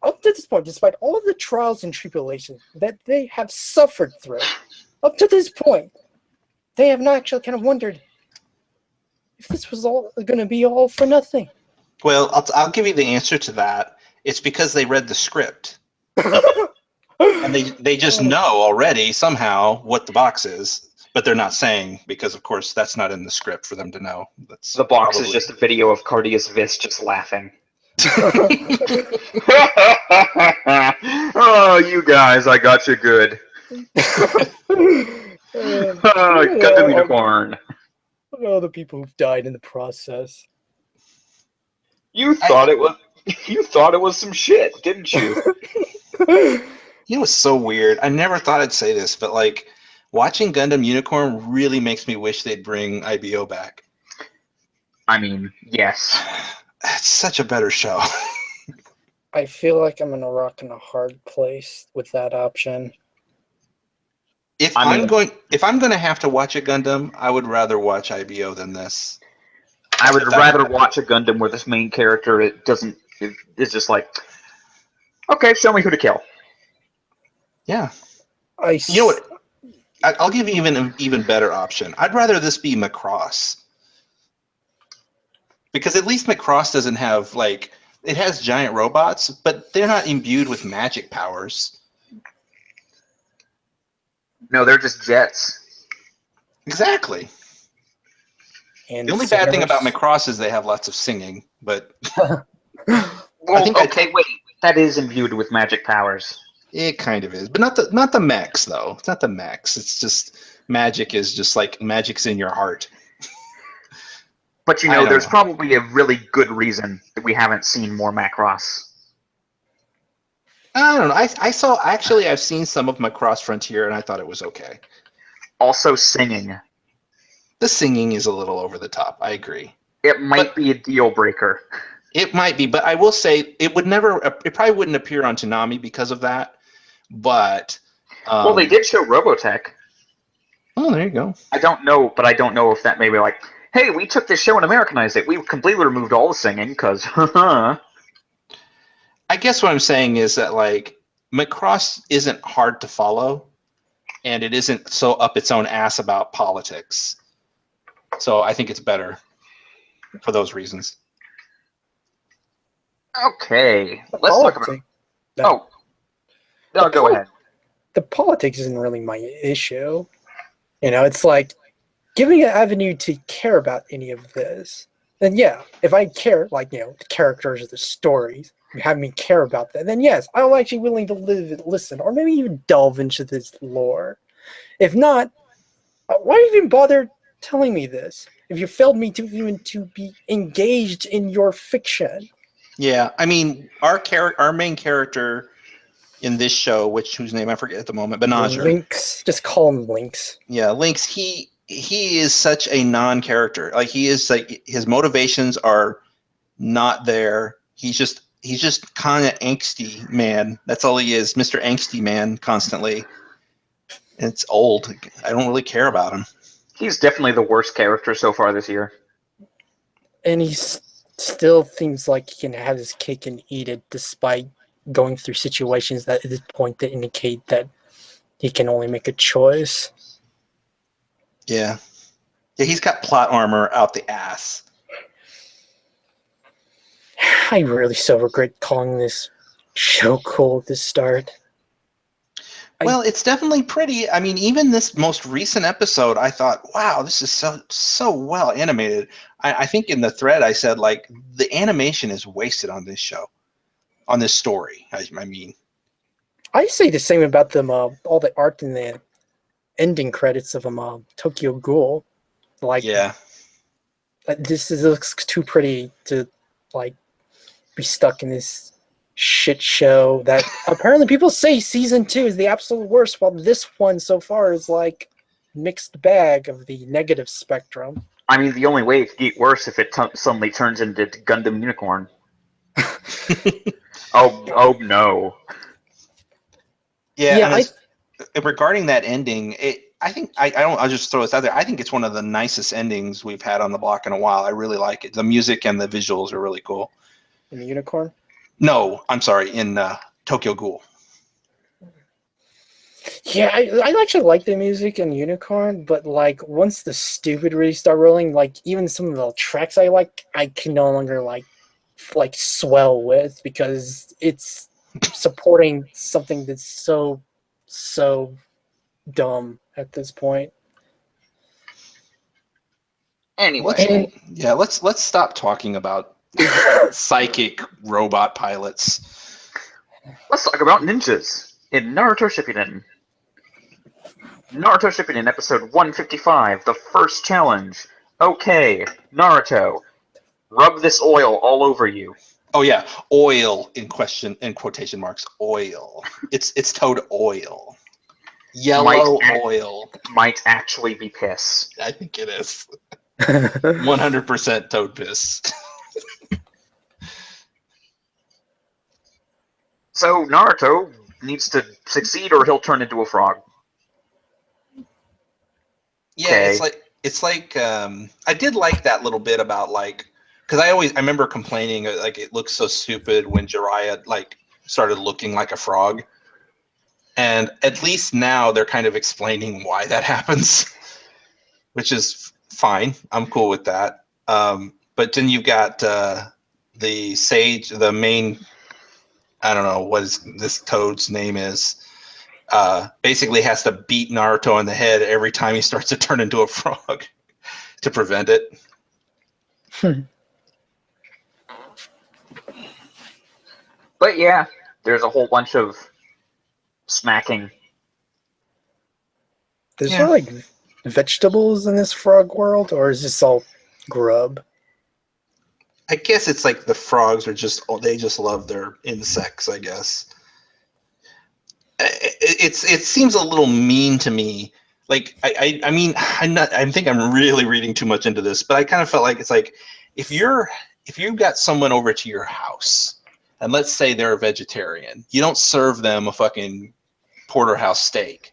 Up to this point, despite all of the trials and tribulations that they have suffered through, up to this point, they have not actually kind of wondered if this was all going to be all for nothing. Well, I'll give you the answer to that. It's because they read the script. And they just know already somehow what the box is, but they're not saying because, of course, that's not in the script for them to know. The box is just a video of Cardius Vis just laughing. Oh, you guys, I got you good. Gundam Unicorn. All the people who've died in the process. You thought it was some shit, didn't you? It was so weird. I never thought I'd say this, but like watching Gundam Unicorn really makes me wish they'd bring IBO back. I mean, yes. It's such a better show. I feel like I'm in a rock and a hard place with that option. If I'm going to have to watch a Gundam, I would rather watch IBO than this. I would rather watch a Gundam where this main character is just like, okay, show me who to kill. Yeah. You know what? I'll give you an even better option. I'd rather this be Macross. Because at least Macross doesn't have, like, it has giant robots, but they're not imbued with magic powers. No, they're just jets. Exactly. And The only bad thing about singers. Macross is they have lots of singing, but Well, okay, wait. That is imbued with magic powers. it kind of is. But not the mechs, though. It's not the mechs. It's just magic is just like magic's in your heart. But I don't there's know. probably a really good reason that we haven't seen more Macross. I don't know. I've seen some of Macross Frontier and I thought it was okay. Also singing. The singing is a little over the top. I agree. It might be a deal breaker. It might be, but I will say it probably wouldn't appear on Toonami because of that. But Well, they did show Robotech. oh, there you go. I don't know if that may be like, hey, we took this show and Americanized it. We completely removed all the singing because, I guess what I'm saying is that, like, Macross isn't hard to follow, and it isn't so up its own ass about politics. So I think it's better for those reasons. Okay, let's talk about. Oh, no, go ahead. The politics isn't really my issue. It's like giving an avenue to care about any of this. Then yeah, if I care, like the characters, the stories, you have me care about that, then yes, I'm actually willing to listen, or maybe even delve into this lore. If not, why even bother telling me this? If you failed me to be engaged in your fiction. Yeah, I mean, our main character in this show, whose name I forget at the moment, Benager. Lynx, just call him Lynx. Yeah, Lynx. He is such a non-character. Like, he is, like, his motivations are not there. He's just kind of angsty man. That's all he is, Mr. Angsty Man, constantly. And it's old. I don't really care about him. He's definitely the worst character so far this year. And he still seems like he can have his cake and eat it, despite going through situations that at this point that indicate that he can only make a choice. Yeah, he's got plot armor out the ass. I really so regret calling this show cool at the start. Well, it's definitely pretty. I mean, even this most recent episode, I thought, wow, this is so well animated. I think in the thread I said, like, the animation is wasted on this show, on this story. I mean, I say the same about them. All the art in the ending credits of Tokyo Ghoul. Like, yeah, looks too pretty to like be stuck in this shit show that apparently people say season 2 is the absolute worst, while this one so far is like mixed bag of the negative spectrum. I mean, the only way it could get worse if it suddenly turns into Gundam Unicorn. oh no. Yeah. Regarding that ending, I think I'll just throw this out there. I think it's one of the nicest endings we've had on the block in a while. I really like it. The music and the visuals are really cool. In the Unicorn? No, I'm sorry, in Tokyo Ghoul. Yeah, I actually like the music in Unicorn, but like once the stupid really start rolling, like even some of the tracks I like, I can no longer like swell with, because it's supporting something that's so dumb at this point. Anyway, let's stop talking about psychic robot pilots. Let's talk about ninjas in Naruto Shippuden. Naruto Shippuden episode 155, the first challenge. Okay, Naruto, rub this oil all over you. Oh yeah, oil in quotation marks. Oil. It's Toad oil. Yellow oil. Might actually be piss. I think it is. 100% Toad piss. So Naruto needs to succeed or he'll turn into a frog. Yeah, okay. it's like I did like that little bit about, like, because I remember complaining like it looks so stupid when Jiraiya like started looking like a frog. And at least now they're kind of explaining why that happens, which is fine. I'm cool with that. But then you've got the sage, the main, I don't know what this toad's name is, basically has to beat Naruto on the head every time he starts to turn into a frog to prevent it. But yeah, there's a whole bunch of smacking. Is there like vegetables in this frog world, or is this all grub? I guess it's like the frogs are they just love their insects, I guess. It seems a little mean to me. Like I mean I think I'm really reading too much into this, but I kind of felt like it's like if you've got someone over to your house and let's say they're a vegetarian, you don't serve them a fucking porterhouse steak.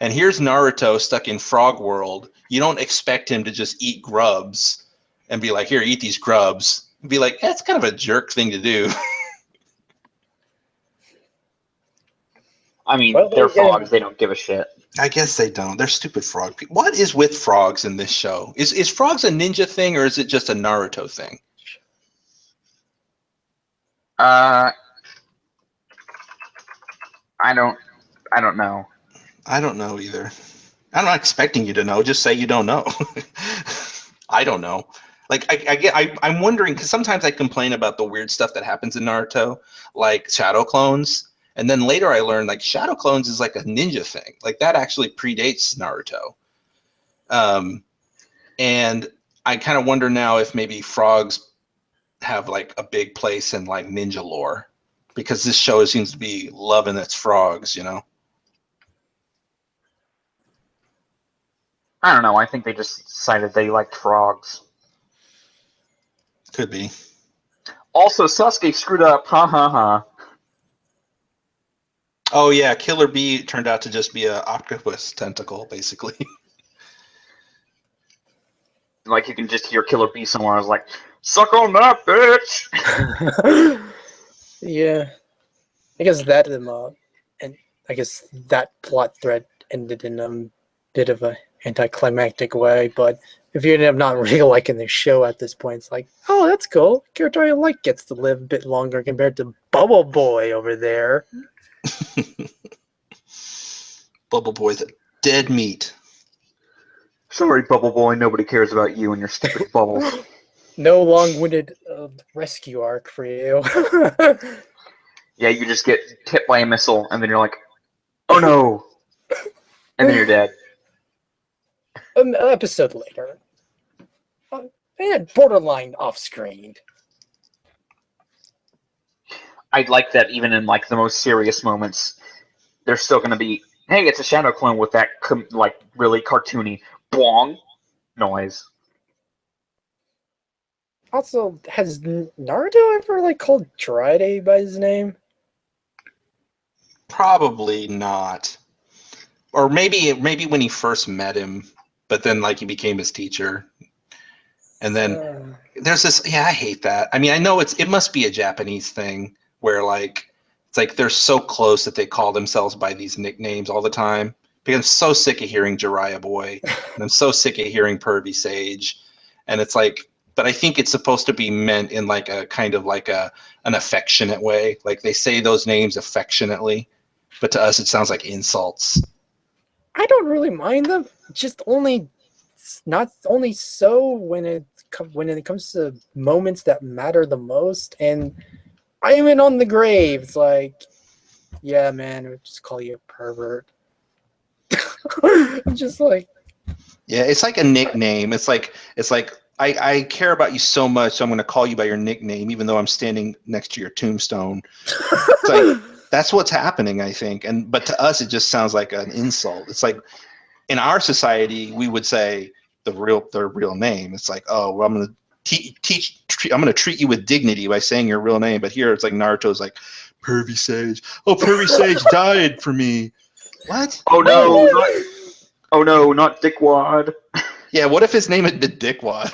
And here's Naruto stuck in frog world. You don't expect him to just eat grubs and be like, here, eat these grubs. Be like, that's kind of a jerk thing to do. I mean, Well, they're they're frogs. They don't give a shit. I guess they don't. They're stupid frog people. What is with frogs in this show? Is frogs a ninja thing or is it just a Naruto thing? I don't know. I don't know either. I'm not expecting you to know. Just say you don't know. I don't know. Like I'm wondering because sometimes I complain about the weird stuff that happens in Naruto, like shadow clones, and then later I learned like shadow clones is like a ninja thing. Like that actually predates Naruto. And I kind of wonder now if maybe frogs have like a big place in like ninja lore, because this show seems to be loving its frogs, you know. I don't know. I think they just decided they liked frogs. Could be. Also, Sasuke screwed up. Ha ha ha. Oh yeah, Killer Bee turned out to just be a octopus tentacle, basically. Like you can just hear Killer Bee somewhere. I was like, "Suck on that, bitch!" Yeah, I guess that and I guess that plot thread ended in a bit of a anticlimactic way. But if you end up not really liking the show at this point, it's like, oh, that's cool. Character I like gets to live a bit longer compared to Bubble Boy over there. Bubble Boy's a dead meat. Sorry, Bubble Boy. Nobody cares about you and your stupid bubbles. No long-winded rescue arc for you. Yeah, you just get hit by a missile, and then you're like, "Oh no!" And then you're dead. An episode later, and borderline off-screen. I'd like that even in like the most serious moments, there's still going to be, hey, it's a shadow clone with that like really cartoony bwong noise. Also, has Naruto ever like called Jiraiya by his name? Probably not. Or maybe when he first met him, but then like he became his teacher. And then there's this, yeah, I hate that. I mean, I know it must be a Japanese thing where like it's like they're so close that they call themselves by these nicknames all the time. Because I'm so sick of hearing Jiraiya Boy, and I'm so sick of hearing Pervy Sage, and it's like, but I think it's supposed to be meant in like a kind of like an affectionate way. Like they say those names affectionately, but to us it sounds like insults. I don't really mind them. Just not only so when it comes to moments that matter the most. And I am in on the grave. It's like, yeah, man, I would just call you a pervert. I'm just like, yeah, it's like a nickname. It's like I care about you so much, so I'm going to call you by your nickname, even though I'm standing next to your tombstone. It's like that's what's happening, I think. But to us, it just sounds like an insult. It's like in our society, we would say their real name. It's like, oh, well, I'm going to I'm going to treat you with dignity by saying your real name. But here, it's like Naruto's like Pervy Sage. Oh, Pervy Sage died for me. What? Oh no, not Dickwad. Yeah, what if his name had been Dickwad?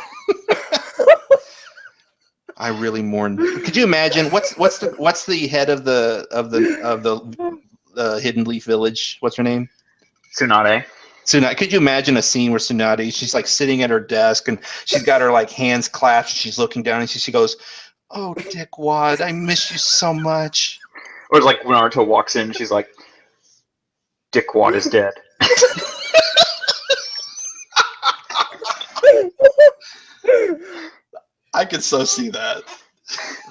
I really mourn. Could you imagine what's the head of the Hidden Leaf Village. What's her name? Tsunade. Tsunade. Could you imagine a scene where Tsunade, she's like sitting at her desk and she's got her like hands clasped. She's looking down and she goes, "Oh, Dickwad, I miss you so much." Or it's like when Naruto walks in, she's like, Dickwad is dead. I could so see that.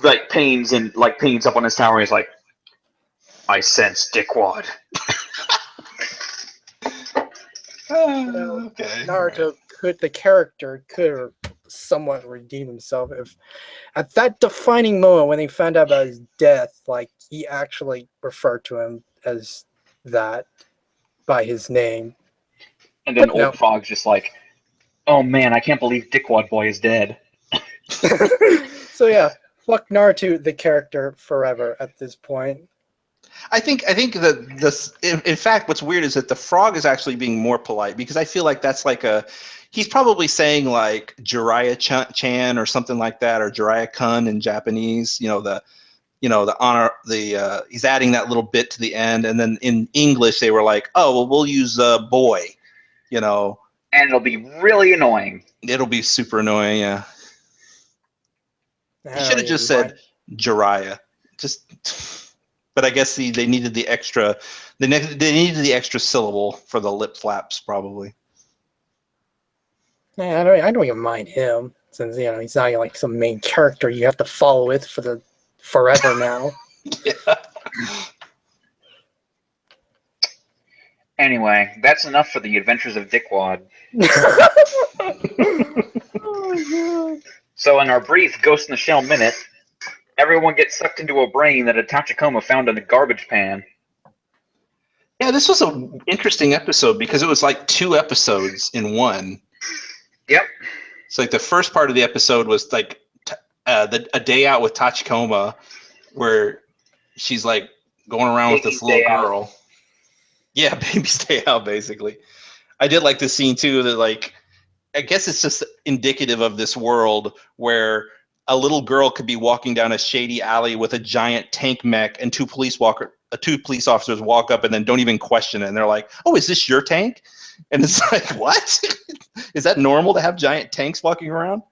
Like Pain's up on his tower. He's like, I sense Dickwad. Okay. Naruto the character could somewhat redeem himself if at that defining moment when he found out about his death, like he actually referred to him as that by his name. And then But Old no. Frog's just like, oh man, I can't believe Dickwad Boy is dead. So yeah, fuck Naruto the character forever at this point. I think that this, in fact, what's weird is that the frog is actually being more polite, because I feel like that's like he's probably saying like Jiraiya-chan or something like that, or Jiraiya-kun in Japanese. The honor, he's adding that little bit to the end, and then in English they were like, oh well, we'll use boy, and it'll be really annoying. It'll be super annoying, yeah. He should have just said Jiraiya, but I guess they needed the extra. They needed the extra syllable for the lip flaps, probably. Yeah, I don't even mind him, since he's not like some main character you have to follow with for the forever now. Yeah. Anyway, that's enough for the adventures of Dickwad. Oh, God. So in our brief Ghost in the Shell minute, everyone gets sucked into a brain that a Tachikoma found in a garbage pan. Yeah, this was an interesting episode because it was like 2 episodes in one. Yep. So like the first part of the episode was like a day out with Tachikoma, where she's like going around with this little girl. Out. Yeah, baby's day out, basically. I did like the scene too, that like, I guess it's just indicative of this world where a little girl could be walking down a shady alley with a giant tank mech, and 2 police officers walk up and then don't even question it, and they're like, "Oh, is this your tank?" And it's like, what? Is that normal to have giant tanks walking around?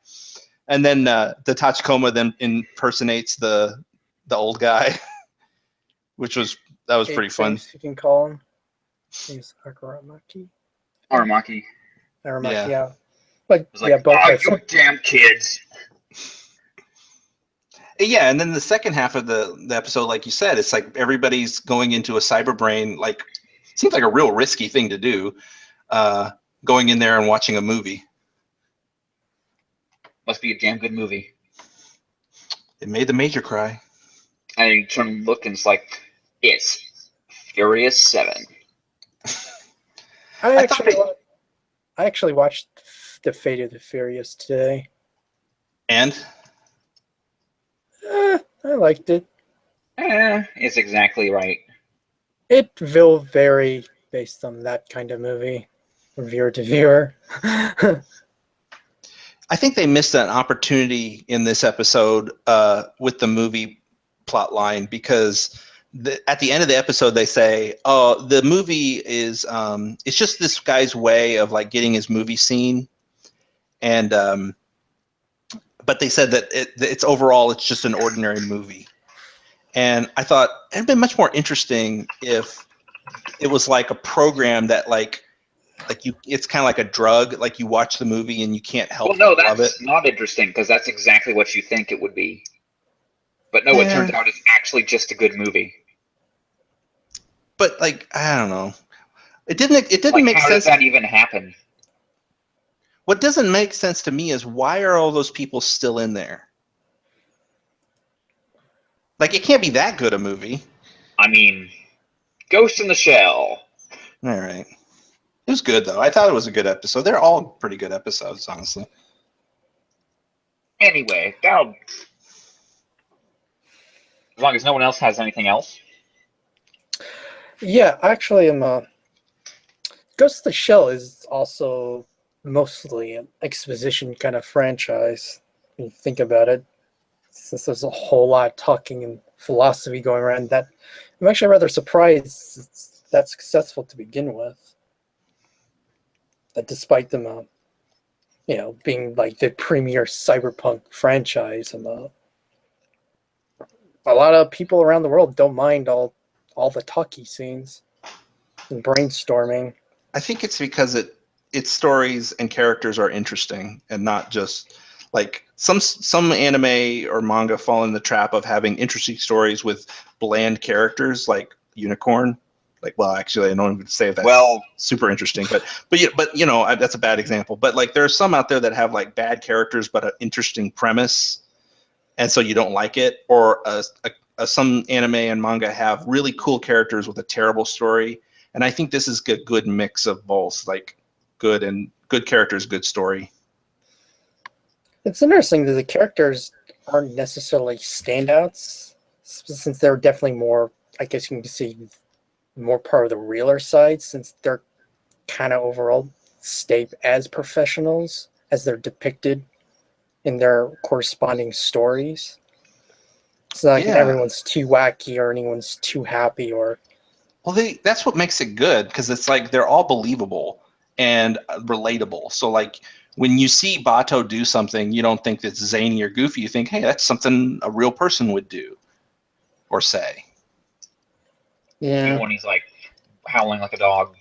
And then the Tachikoma then impersonates the old guy, that was pretty fun. You can call him. He's Aramaki. Aramaki. Yeah. But like, yeah, both. Oh, you damn kids. Yeah, and then the second half of the episode, like you said, it's like everybody's going into a cyber brain. Like, seems like a real risky thing to do, going in there and watching a movie. Must be a damn good movie. It made the Major cry. And you turn and look, and it's like, it's Furious 7. I actually watched The Fate of the Furious today. And? I liked it. It's exactly right. It will vary based on that kind of movie, from viewer to viewer. I think they missed an opportunity in this episode with the movie plot line, because at the end of the episode they say, "Oh, the movie is it's just this guy's way of like getting his movie seen," and but they said that it's overall it's just an ordinary movie. And I thought it'd been much more interesting if it was like a program that like it's kind of like a drug, like you watch the movie and you can't help love it. That's not interesting, because that's exactly what you think it would be. But no, it turns out it's actually just a good movie. But like, I don't know. It didn't make sense. How does that even happen? What doesn't make sense to me is, why are all those people still in there? Like, it can't be that good a movie. I mean, Ghost in the Shell. All right. It was good, though. I thought it was a good episode. They're all pretty good episodes, honestly. Anyway, as long as no one else has anything else. Yeah, actually, Ghost of the Shell is also mostly an exposition kind of franchise, when you think about it, since there's a whole lot of talking and philosophy going around that I'm actually rather surprised it's that successful to begin with. That despite them, being like the premier cyberpunk franchise, and a lot of people around the world don't mind all the talkie scenes and brainstorming. I think it's because its stories and characters are interesting and not just like some anime or manga fall in the trap of having interesting stories with bland characters like Unicorn. Like, well, actually, I don't even say that's super interesting, but that's a bad example. But like, there are some out there that have like bad characters but an interesting premise, and so you don't like it. Or some anime and manga have really cool characters with a terrible story, and I think this is a good mix of both, like good characters, good story. It's interesting that the characters aren't necessarily standouts, since they're definitely more, I guess you can see, more part of the realer side, since they're kind of overall stay as professionals as they're depicted in their corresponding stories. It's not like everyone's too wacky or anyone's too happy or... Well, that's what makes it good, because it's like they're all believable and relatable. So like when you see Bato do something, you don't think it's zany or goofy. You think, hey, that's something a real person would do or say. Yeah. Even when he's like howling like a dog.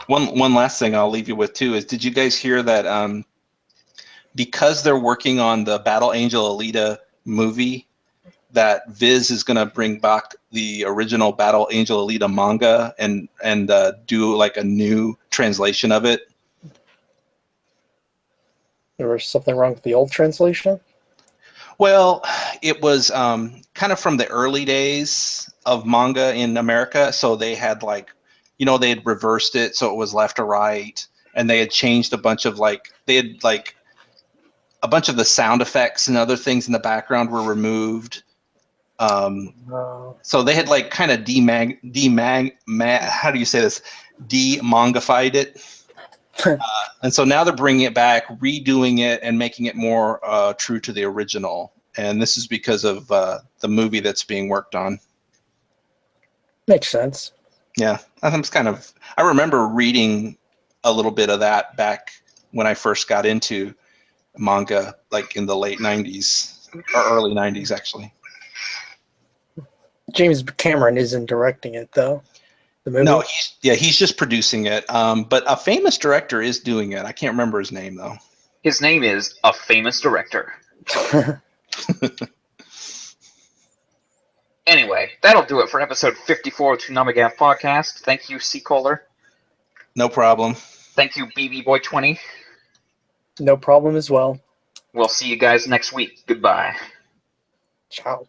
One last thing I'll leave you with too is, did you guys hear that because they're working on the Battle Angel Alita movie, that Viz is going to bring back the original Battle Angel Alita manga and do like a new translation of it? There was something wrong with the old translation? Well, it was kind of from the early days of manga in America. So they had they had reversed it so it was left to right, and they had changed a bunch of a bunch of the sound effects and other things in the background were removed. So they had kind of how do you say this? Demangified it. And so now they're bringing it back, redoing it, and making it more true to the original. And this is because of the movie that's being worked on. Makes sense. Yeah, I remember reading a little bit of that back when I first got into manga, like in the late 90s or early 90s, actually. James Cameron isn't directing it, though. The movie? No, he's just producing it. But a famous director is doing it. I can't remember his name, though. His name is a famous director. Anyway, that'll do it for episode 54 of ToonamiGAF podcast. Thank you, Seacoller. No problem. Thank you, BB-Boy20. No problem as well. We'll see you guys next week. Goodbye. Ciao.